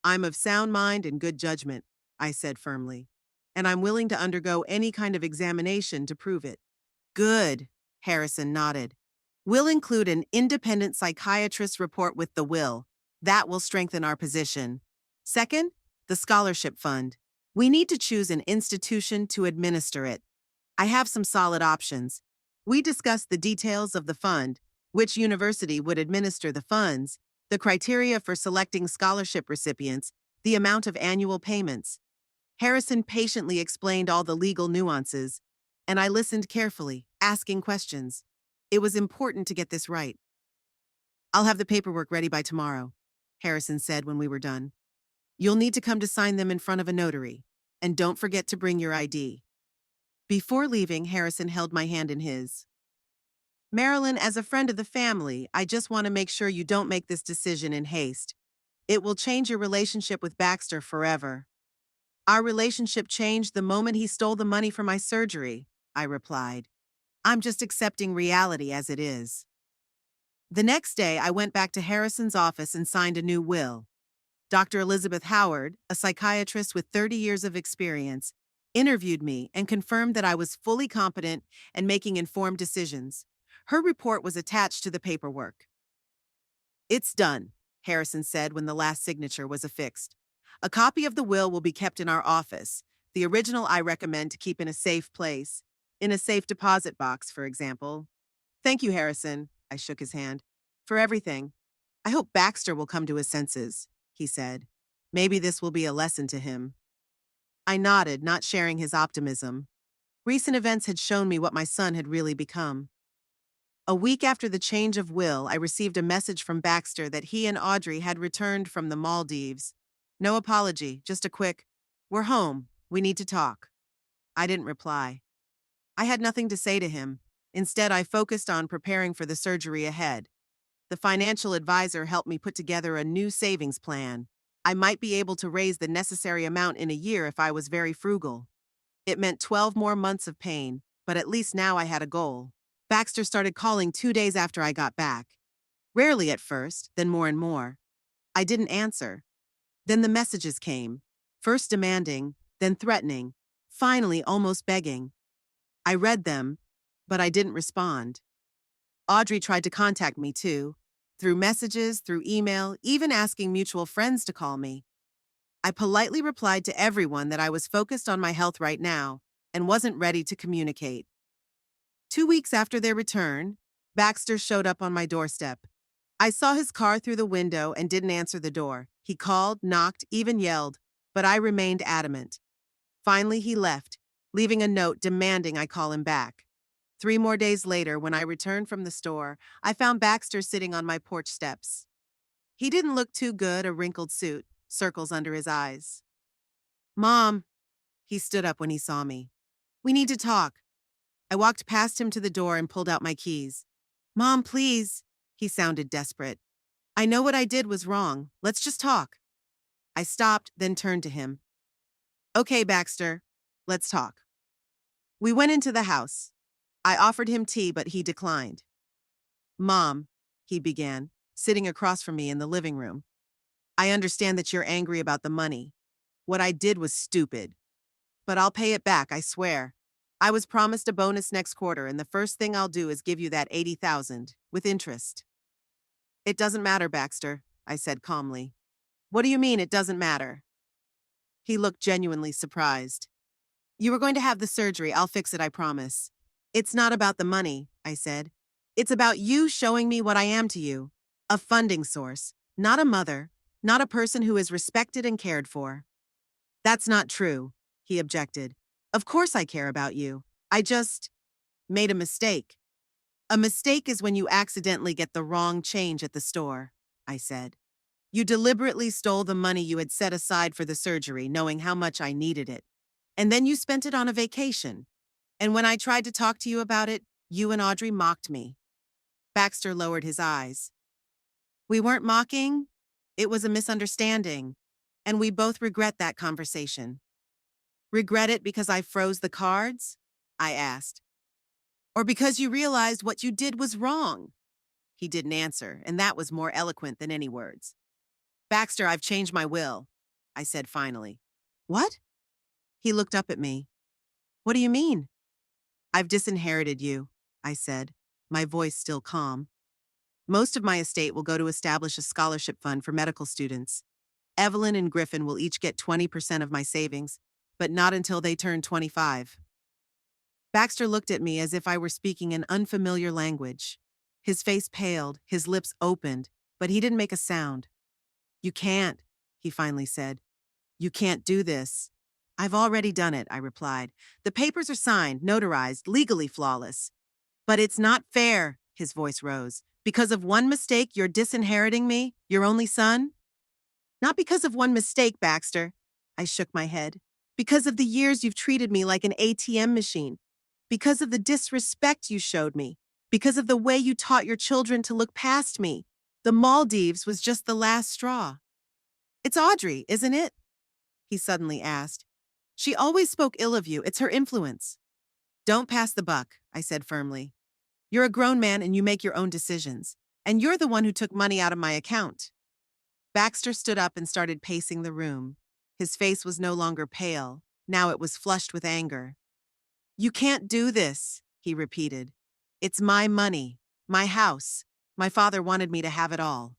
I'm of sound mind and good judgment, I said firmly, and I'm willing to undergo any kind of examination to prove it. Good, Harrison nodded. We'll include an independent psychiatrist report with the will. That will strengthen our position. Second, the scholarship fund. We need to choose an institution to administer it. I have some solid options. We discussed the details of the fund, which university would administer the funds, the criteria for selecting scholarship recipients, the amount of annual payments. Harrison patiently explained all the legal nuances, and I listened carefully, asking questions. It was important to get this right. I'll have the paperwork ready by tomorrow, Harrison said when we were done. You'll need to come to sign them in front of a notary, and don't forget to bring your ID. Before leaving, Harrison held my hand in his. Marilyn, as a friend of the family, I just want to make sure you don't make this decision in haste. It will change your relationship with Baxter forever. Our relationship changed the moment he stole the money for my surgery, I replied. I'm just accepting reality as it is. The next day, I went back to Harrison's office and signed a new will. Dr. Elizabeth Howard, a psychiatrist with 30 years of experience, interviewed me and confirmed that I was fully competent and making informed decisions. Her report was attached to the paperwork. It's done, Harrison said when the last signature was affixed. A copy of the will be kept in our office. The original I recommend to keep in a safe place. In a safe deposit box, for example. Thank you, Harrison, I shook his hand, for everything. I hope Baxter will come to his senses, he said. Maybe this will be a lesson to him. I nodded, not sharing his optimism. Recent events had shown me what my son had really become. A week after the change of will, I received a message from Baxter that he and Audrey had returned from the Maldives. No apology, just a quick, "We're home. We need to talk." I didn't reply. I had nothing to say to him. Instead, I focused on preparing for the surgery ahead. The financial advisor helped me put together a new savings plan. I might be able to raise the necessary amount in a year if I was very frugal. It meant 12 more months of pain, but at least now I had a goal. Baxter started calling 2 days after I got back. Rarely at first, then more and more. I didn't answer. Then the messages came. First demanding, then threatening, finally almost begging. I read them, but I didn't respond. Audrey tried to contact me too, through messages, through email, even asking mutual friends to call me. I politely replied to everyone that I was focused on my health right now and wasn't ready to communicate. 2 weeks after their return, Baxter showed up on my doorstep. I saw his car through the window and didn't answer the door. He called, knocked, even yelled, but I remained adamant. Finally, he left, leaving a note demanding I call him back. 3 more days later, when I returned from the store, I found Baxter sitting on my porch steps. He didn't look too good, a wrinkled suit, circles under his eyes. "Mom," he stood up when he saw me. "We need to talk." I walked past him to the door and pulled out my keys. "Mom, please." He sounded desperate. "I know what I did was wrong. Let's just talk." I stopped, then turned to him. "Okay, Baxter, let's talk." We went into the house. I offered him tea, but he declined. "Mom," he began, sitting across from me in the living room. "I understand that you're angry about the money. What I did was stupid. But I'll pay it back, I swear. I was promised a bonus next quarter, and the first thing I'll do is give you that 80,000, with interest." "It doesn't matter, Baxter," I said calmly. "What do you mean it doesn't matter?" He looked genuinely surprised. "You were going to have the surgery. I'll fix it, I promise." "It's not about the money," I said. "It's about you showing me what I am to you. A funding source, not a mother, not a person who is respected and cared for." "That's not true," he objected. "Of course I care about you. I just made a mistake." "A mistake is when you accidentally get the wrong change at the store," I said. "You deliberately stole the money you had set aside for the surgery, knowing how much I needed it. And then you spent it on a vacation. And when I tried to talk to you about it, you and Audrey mocked me." Baxter lowered his eyes. "We weren't mocking. It was a misunderstanding. And we both regret that conversation." "Regret it because I froze the cards?" I asked. "Or because you realized what you did was wrong?" He didn't answer, and that was more eloquent than any words. "Baxter, I've changed my will," I said finally. "What?" He looked up at me. "What do you mean?" "I've disinherited you," I said, my voice still calm. "Most of my estate will go to establish a scholarship fund for medical students. Evelyn and Griffin will each get 20% of my savings, but not until they turn 25. Baxter looked at me as if I were speaking an unfamiliar language. His face paled, his lips opened, but he didn't make a sound. "You can't," he finally said. "You can't do this." "I've already done it," I replied. "The papers are signed, notarized, legally flawless." "But it's not fair," his voice rose. "Because of one mistake, you're disinheriting me, your only son?" "Not because of one mistake, Baxter." I shook my head. "Because of the years you've treated me like an ATM machine. Because of the disrespect you showed me. Because of the way you taught your children to look past me. The Maldives was just the last straw." "It's Audrey, isn't it?" he suddenly asked. "She always spoke ill of you. It's her influence." "Don't pass the buck," I said firmly. "You're a grown man and you make your own decisions. And you're the one who took money out of my account." Baxter stood up and started pacing the room. His face was no longer pale. Now it was flushed with anger. "You can't do this," he repeated. "It's my money, my house. My father wanted me to have it all."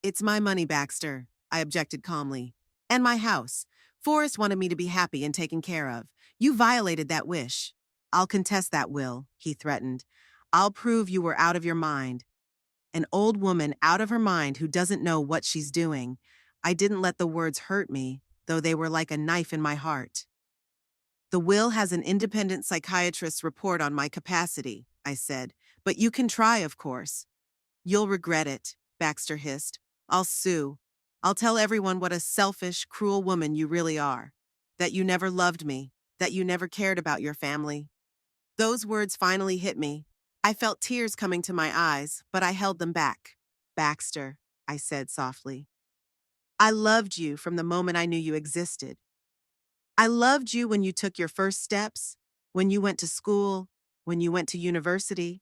"It's my money, Baxter," I objected calmly. "And my house. Forrest wanted me to be happy and taken care of. You violated that wish." "I'll contest that will," he threatened. "I'll prove you were out of your mind." An old woman out of her mind who doesn't know what she's doing. I didn't let the words hurt me, though they were like a knife in my heart. The will has an independent psychiatrist's report on my capacity, I said, but you can try, of course. You'll regret it, Baxter hissed. I'll sue. I'll tell everyone what a selfish, cruel woman you really are. That you never loved me, that you never cared about your family. Those words finally hit me. I felt tears coming to my eyes, but I held them back. Baxter, I said softly. I loved you from the moment I knew you existed. I loved you when you took your first steps, when you went to school, when you went to university.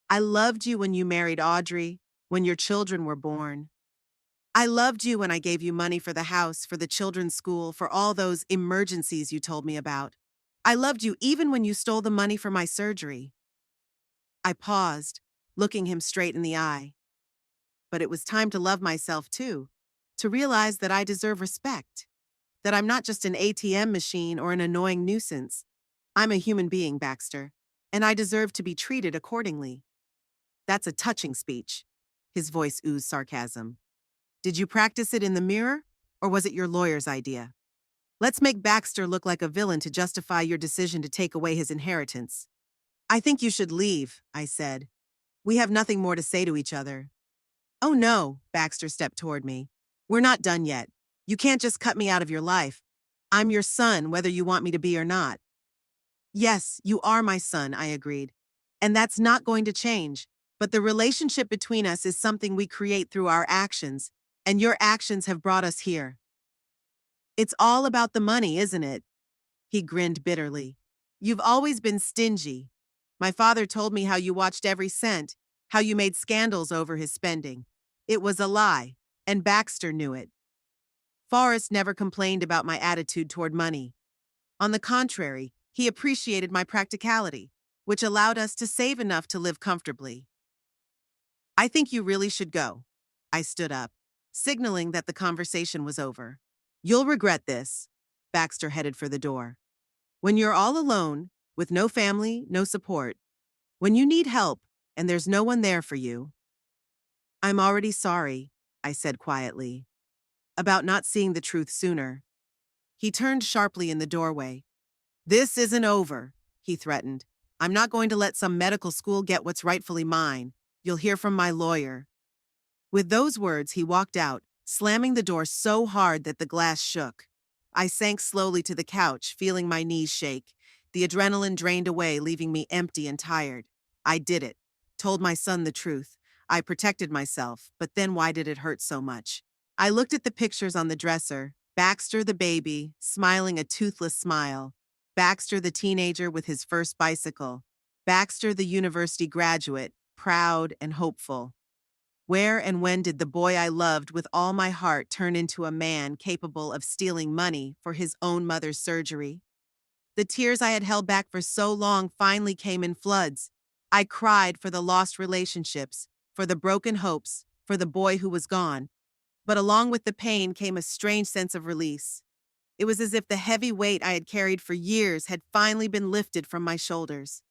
I loved you when you married Audrey, when your children were born. I loved you when I gave you money for the house, for the children's school, for all those emergencies you told me about. I loved you even when you stole the money for my surgery. I paused, looking him straight in the eye. But it was time to love myself too, to realize that I deserve respect, that I'm not just an ATM machine or an annoying nuisance. I'm a human being, Baxter, and I deserve to be treated accordingly. That's a touching speech. His voice oozed sarcasm. Did you practice it in the mirror, or was it your lawyer's idea? Let's make Baxter look like a villain to justify your decision to take away his inheritance. I think you should leave, I said. We have nothing more to say to each other. Oh no, Baxter stepped toward me. We're not done yet. You can't just cut me out of your life. I'm your son, whether you want me to be or not. Yes, you are my son, I agreed. And that's not going to change. But the relationship between us is something we create through our actions, and your actions have brought us here. It's all about the money, isn't it? He grinned bitterly. You've always been stingy. My father told me how you watched every cent, how you made scandals over his spending. It was a lie, and Baxter knew it. Forrest never complained about my attitude toward money. On the contrary, he appreciated my practicality, which allowed us to save enough to live comfortably. I think you really should go. I stood up, signaling that the conversation was over. You'll regret this. Baxter headed for the door. When you're all alone, with no family, no support, when you need help and there's no one there for you. I'm already sorry, I said quietly, about not seeing the truth sooner. He turned sharply in the doorway. This isn't over, he threatened. I'm not going to let some medical school get what's rightfully mine. You'll hear from my lawyer. With those words, he walked out, slamming the door so hard that the glass shook. I sank slowly to the couch, feeling my knees shake. The adrenaline drained away, leaving me empty and tired. I did it. Told my son the truth. I protected myself, but then why did it hurt so much? I looked at the pictures on the dresser. Baxter the baby, smiling a toothless smile. Baxter the teenager with his first bicycle. Baxter the university graduate, proud and hopeful. Where and when did the boy I loved with all my heart turn into a man capable of stealing money for his own mother's surgery? The tears I had held back for so long finally came in floods. I cried for the lost relationships, for the broken hopes, for the boy who was gone. But along with the pain came a strange sense of release. It was as if the heavy weight I had carried for years had finally been lifted from my shoulders.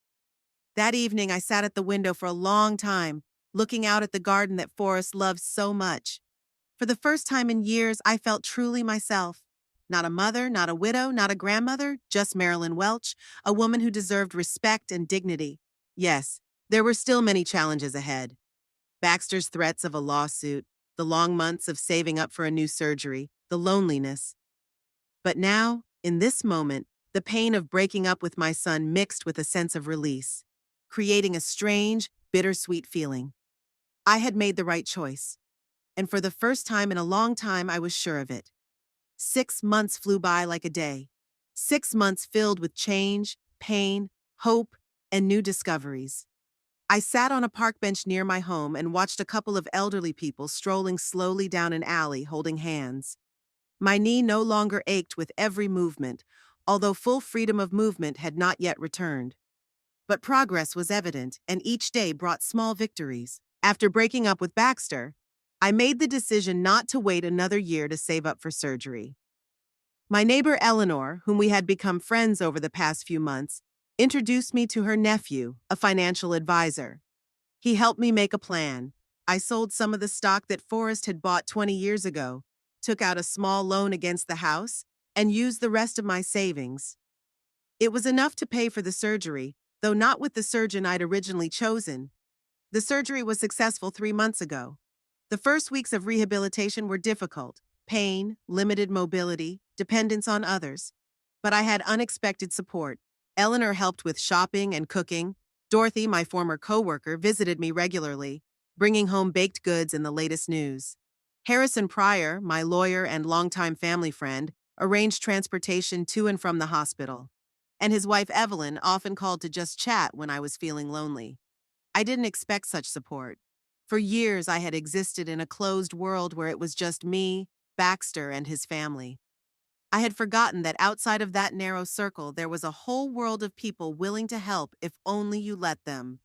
That evening, I sat at the window for a long time, looking out at the garden that Forrest loved so much. For the first time in years, I felt truly myself. Not a mother, not a widow, not a grandmother, just Marilyn Welch, a woman who deserved respect and dignity. Yes, there were still many challenges ahead. Baxter's threats of a lawsuit, the long months of saving up for a new surgery, the loneliness. But now, in this moment, the pain of breaking up with my son mixed with a sense of release, creating a strange, bittersweet feeling. I had made the right choice, and for the first time in a long time, I was sure of it. 6 months flew by like a day. 6 months filled with change, pain, hope, and new discoveries. I sat on a park bench near my home and watched a couple of elderly people strolling slowly down an alley holding hands. My knee no longer ached with every movement, although full freedom of movement had not yet returned. But progress was evident, and each day brought small victories. After breaking up with Baxter, I made the decision not to wait another year to save up for surgery. My neighbor Eleanor, whom we had become friends over the past few months, introduced me to her nephew, a financial advisor. He helped me make a plan. I sold some of the stock that Forrest had bought 20 years ago, took out a small loan against the house, and used the rest of my savings. It was enough to pay for the surgery, though not with the surgeon I'd originally chosen. The surgery was successful 3 months ago. The first weeks of rehabilitation were difficult: pain, limited mobility, dependence on others. But I had unexpected support. Eleanor helped with shopping and cooking. Dorothy, my former coworker, visited me regularly, bringing home baked goods and the latest news. Harrison Pryor, my lawyer and longtime family friend, arranged transportation to and from the hospital. And his wife Evelyn often called to just chat when I was feeling lonely. I didn't expect such support. For years, I had existed in a closed world where it was just me, Baxter, and his family. I had forgotten that outside of that narrow circle, there was a whole world of people willing to help if only you let them.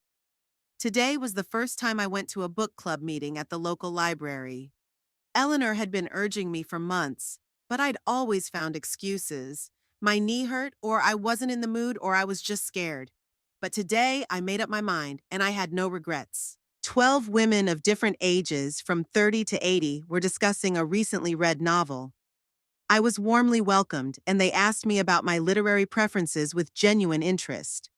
Today was the first time I went to a book club meeting at the local library. Eleanor had been urging me for months, but I'd always found excuses. My knee hurt, or I wasn't in the mood, or I was just scared. But today, I made up my mind, and I had no regrets. 12 women of different ages, from 30 to 80, were discussing a recently read novel. I was warmly welcomed, and they asked me about my literary preferences with genuine interest.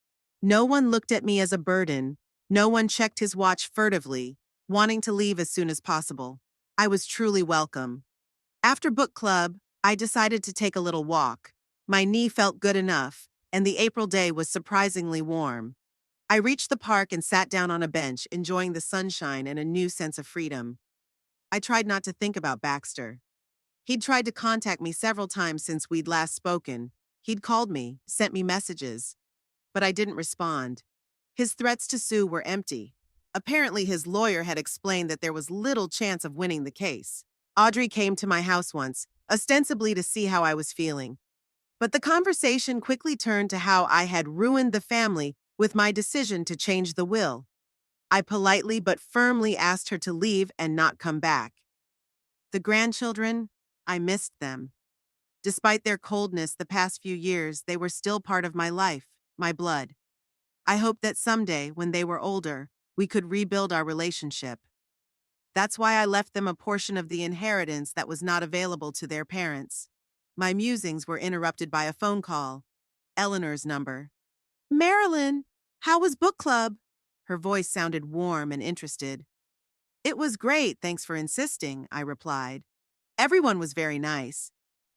No one looked at me as a burden. No one checked his watch furtively, wanting to leave as soon as possible. I was truly welcome. After book club, I decided to take a little walk. My knee felt good enough, and the April day was surprisingly warm. I reached the park and sat down on a bench, enjoying the sunshine and a new sense of freedom. I tried not to think about Baxter. He'd tried to contact me several times since we'd last spoken. He'd called me, sent me messages, but I didn't respond. His threats to sue were empty. Apparently, his lawyer had explained that there was little chance of winning the case. Audrey came to my house once, ostensibly to see how I was feeling. But the conversation quickly turned to how I had ruined the family with my decision to change the will. I politely but firmly asked her to leave and not come back. The grandchildren, I missed them. Despite their coldness the past few years, they were still part of my life, my blood. I hoped that someday, when they were older, we could rebuild our relationship. That's why I left them a portion of the inheritance that was not available to their parents. My musings were interrupted by a phone call. Eleanor's number. "Marilyn, how was book club?" Her voice sounded warm and interested. "It was great, thanks for insisting," I replied. "Everyone was very nice."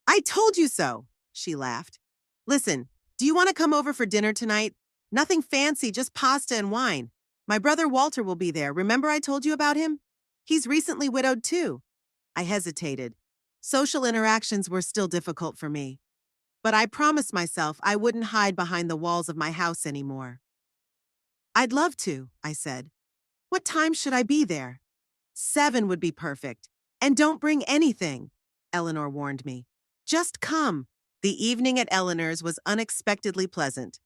"I told you so," she laughed. "Listen, do you want to come over for dinner tonight? Nothing fancy, just pasta and wine. My brother Walter will be there. Remember I told you about him? He's recently widowed too." I hesitated. Social interactions were still difficult for me. But I promised myself I wouldn't hide behind the walls of my house anymore. "I'd love to," I said. "What time should I be there?" "7 would be perfect. And don't bring anything," Eleanor warned me. "Just come." The evening at Eleanor's was unexpectedly pleasant.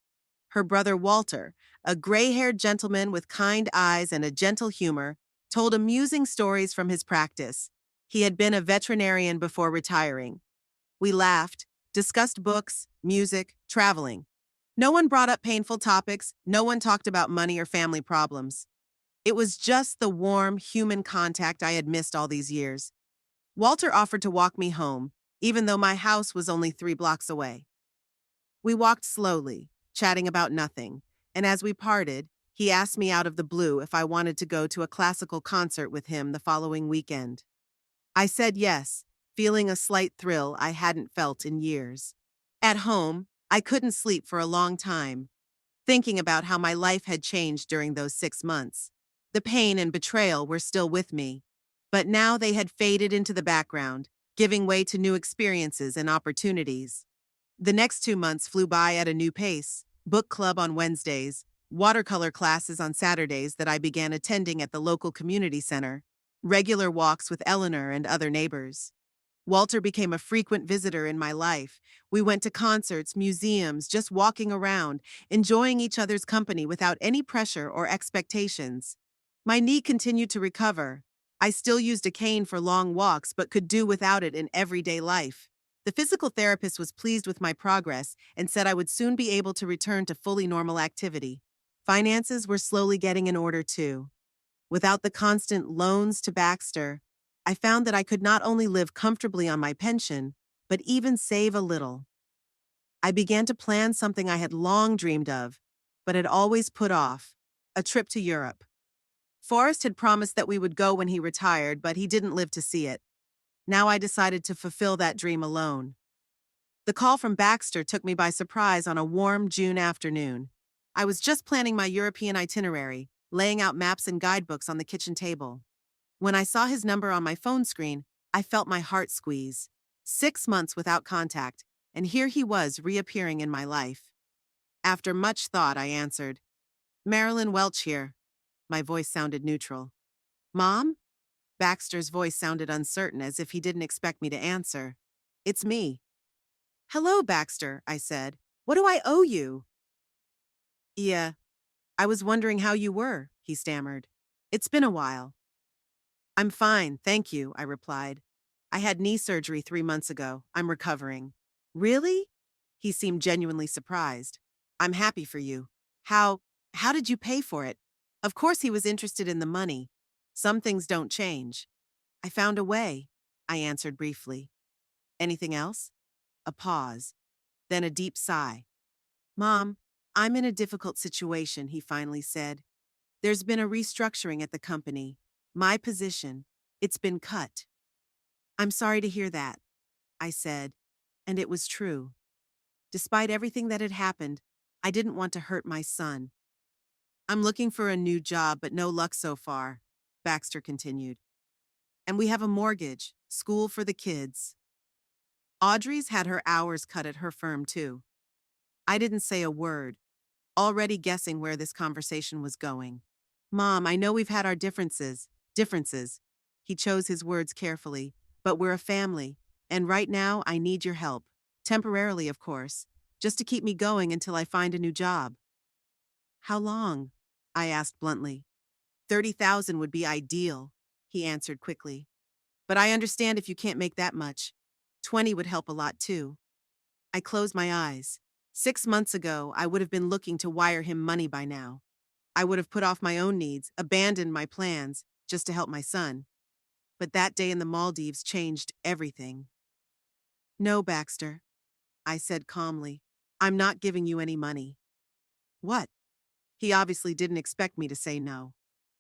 Her brother Walter, a gray-haired gentleman with kind eyes and a gentle humor, told amusing stories from his practice. He had been a veterinarian before retiring. We laughed, discussed books, music, traveling. No one brought up painful topics. No one talked about money or family problems. It was just the warm, human contact I had missed all these years. Walter offered to walk me home, even though my house was only 3 blocks away. We walked slowly, chatting about nothing, and as we parted, he asked me out of the blue if I wanted to go to a classical concert with him the following weekend. I said yes, feeling a slight thrill I hadn't felt in years. At home, I couldn't sleep for a long time, thinking about how my life had changed during those 6 months. The pain and betrayal were still with me, but now they had faded into the background, giving way to new experiences and opportunities. The next 2 months flew by at a new pace: book club on Wednesdays, watercolor classes on Saturdays that I began attending at the local community center, regular walks with Eleanor and other neighbors. Walter became a frequent visitor in my life. We went to concerts, museums, just walking around, enjoying each other's company without any pressure or expectations. My knee continued to recover. I still used a cane for long walks, but could do without it in everyday life. The physical therapist was pleased with my progress and said I would soon be able to return to fully normal activity. Finances were slowly getting in order too. Without the constant loans to Baxter, I found that I could not only live comfortably on my pension, but even save a little. I began to plan something I had long dreamed of, but had always put off: a trip to Europe. Forrest had promised that we would go when he retired, but he didn't live to see it. Now I decided to fulfill that dream alone. The call from Baxter took me by surprise on a warm June afternoon. I was just planning my European itinerary, laying out maps and guidebooks on the kitchen table. When I saw his number on my phone screen, I felt my heart squeeze. 6 months without contact, and here he was reappearing in my life. After much thought, I answered, "Marilyn Welch here." My voice sounded neutral. "Mom?" Baxter's voice sounded uncertain, as if he didn't expect me to answer. "It's me." "Hello, Baxter," I said. "What do I owe you?" "Yeah, I was wondering how you were," he stammered. "It's been a while." "I'm fine, thank you," I replied. "I had knee surgery 3 months ago. I'm recovering." "Really?" He seemed genuinely surprised. "I'm happy for you. How, how did you pay for it?" Of course he was interested in the money. Some things don't change. "I found a way," I answered briefly. "Anything else?" A pause, then a deep sigh. "Mom, I'm in a difficult situation," he finally said. "There's been a restructuring at the company. My position, it's been cut." "I'm sorry to hear that," I said, and it was true. Despite everything that had happened, I didn't want to hurt my son. "I'm looking for a new job, but no luck so far," Baxter continued. "And we have a mortgage, school for the kids." Audrey's had her hours cut at her firm, too. I didn't say a word, already guessing where this conversation was going. "Mom, I know we've had our differences. He chose his words carefully, but we're a family, and right now I need your help. Temporarily, of course, just to keep me going until I find a new job." "How long?" I asked bluntly. 30,000 would be ideal, he answered quickly. "But I understand if you can't make that much. 20 would help a lot too." I closed my eyes. 6 months ago, I would have been looking to wire him money by now. I would have put off my own needs, abandoned my plans, just to help my son. But that day in the Maldives changed everything. "No, Baxter," I said calmly. "I'm not giving you any money." "What?" He obviously didn't expect me to say no.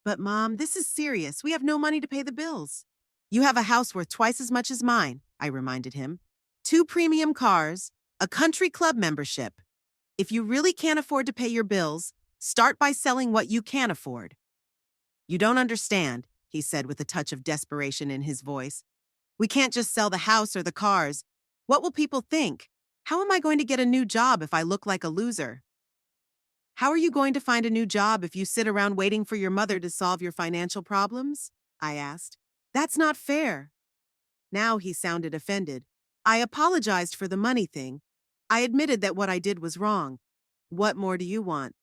"But Mom, this is serious. We have no money to pay the bills." "You have a house worth twice as much as mine," I reminded him. "Two premium cars, a country club membership. If you really can't afford to pay your bills, start by selling what you can afford." "You don't understand," he said with a touch of desperation in his voice. "We can't just sell the house or the cars. What will people think? How am I going to get a new job if I look like a loser?" "How are you going to find a new job if you sit around waiting for your mother to solve your financial problems?" I asked. "That's not fair." Now he sounded offended. I apologized for the money thing. I admitted that what I did was wrong. "What more do you want?"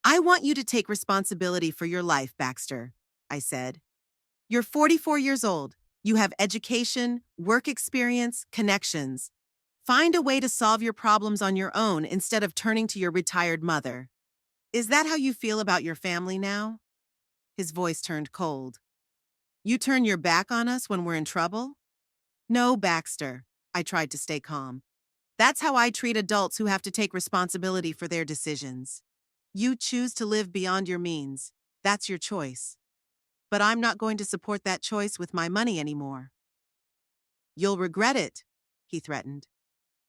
"I want you to take responsibility for your life, Baxter," I said. "You're 44 years old. You have education, work experience, connections. Find a way to solve your problems on your own instead of turning to your retired mother." "Is that how you feel about your family now?" His voice turned cold. "You turn your back on us when we're in trouble?" "No, Baxter." I tried to stay calm. "That's how I treat adults who have to take responsibility for their decisions. You choose to live beyond your means. That's your choice. But I'm not going to support that choice with my money anymore." "You'll regret it," he threatened.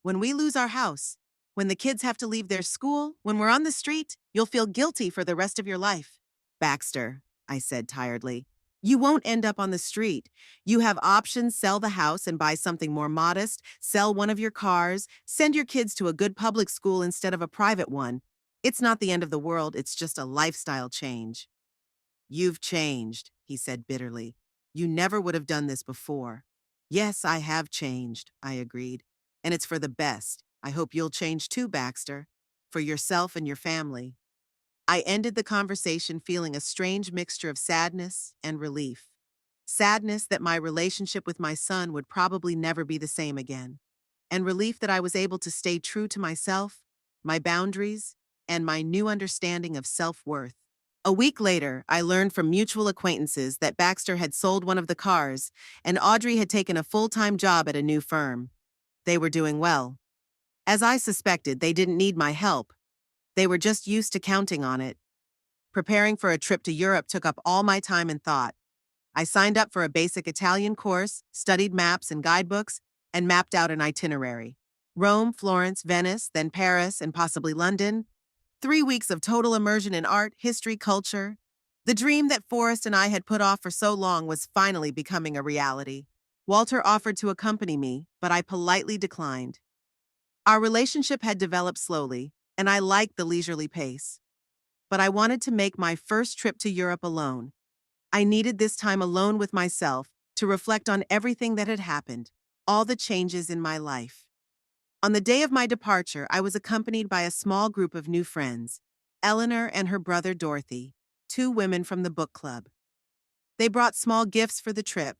"When we lose our house, when the kids have to leave their school, when we're on the street, you'll feel guilty for the rest of your life." "Baxter," I said tiredly, "you won't end up on the street. You have options: sell the house and buy something more modest, sell one of your cars, send your kids to a good public school instead of a private one. It's not the end of the world, it's just a lifestyle change." "You've changed," he said bitterly. "You never would have done this before." "Yes, I have changed," I agreed. "And it's for the best. I hope you'll change too, Baxter. For yourself and your family." I ended the conversation feeling a strange mixture of sadness and relief. Sadness that my relationship with my son would probably never be the same again. And relief that I was able to stay true to myself, my boundaries, and my new understanding of self-worth. A week later, I learned from mutual acquaintances that Baxter had sold one of the cars, and Audrey had taken a full-time job at a new firm. They were doing well. As I suspected, they didn't need my help. They were just used to counting on it. Preparing for a trip to Europe took up all my time and thought. I signed up for a basic Italian course, studied maps and guidebooks, and mapped out an itinerary. Rome, Florence, Venice, then Paris, and possibly London. 3 weeks of total immersion in art, history, culture. The dream that Forrest and I had put off for so long was finally becoming a reality. Walter offered to accompany me, but I politely declined. Our relationship had developed slowly, and I liked the leisurely pace. But I wanted to make my first trip to Europe alone. I needed this time alone with myself to reflect on everything that had happened, all the changes in my life. On the day of my departure, I was accompanied by a small group of new friends, Eleanor and her brother Dorothy, 2 women from the book club. They brought small gifts for the trip,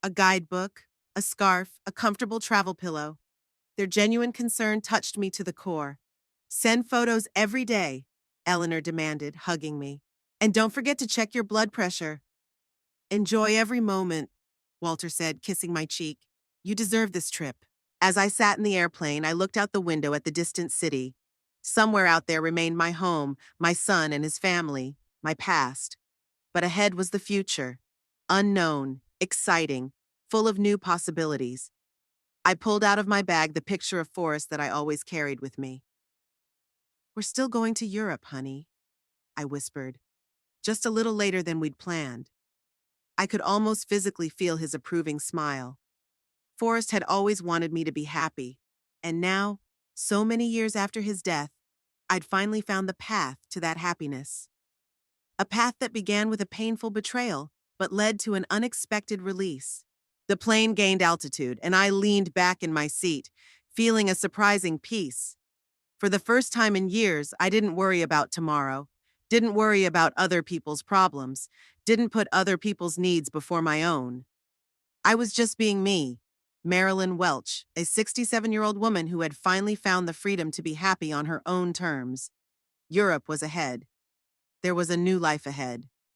a guidebook, a scarf, a comfortable travel pillow. Their genuine concern touched me to the core. "Send photos every day," Eleanor demanded, hugging me. "And don't forget to check your blood pressure." "Enjoy every moment," Walter said, kissing my cheek. "You deserve this trip." As I sat in the airplane, I looked out the window at the distant city. Somewhere out there remained my home, my son and his family, my past. But ahead was the future. Unknown, exciting, full of new possibilities. I pulled out of my bag the picture of Forrest that I always carried with me. "We're still going to Europe, honey," I whispered. "Just a little later than we'd planned." I could almost physically feel his approving smile. Forrest had always wanted me to be happy, and now, so many years after his death, I'd finally found the path to that happiness. A path that began with a painful betrayal, but led to an unexpected release. The plane gained altitude, and I leaned back in my seat, feeling a surprising peace. For the first time in years, I didn't worry about tomorrow, didn't worry about other people's problems, didn't put other people's needs before my own. I was just being me, Marilyn Welch, a 67-year-old woman who had finally found the freedom to be happy on her own terms. Europe was ahead. There was a new life ahead.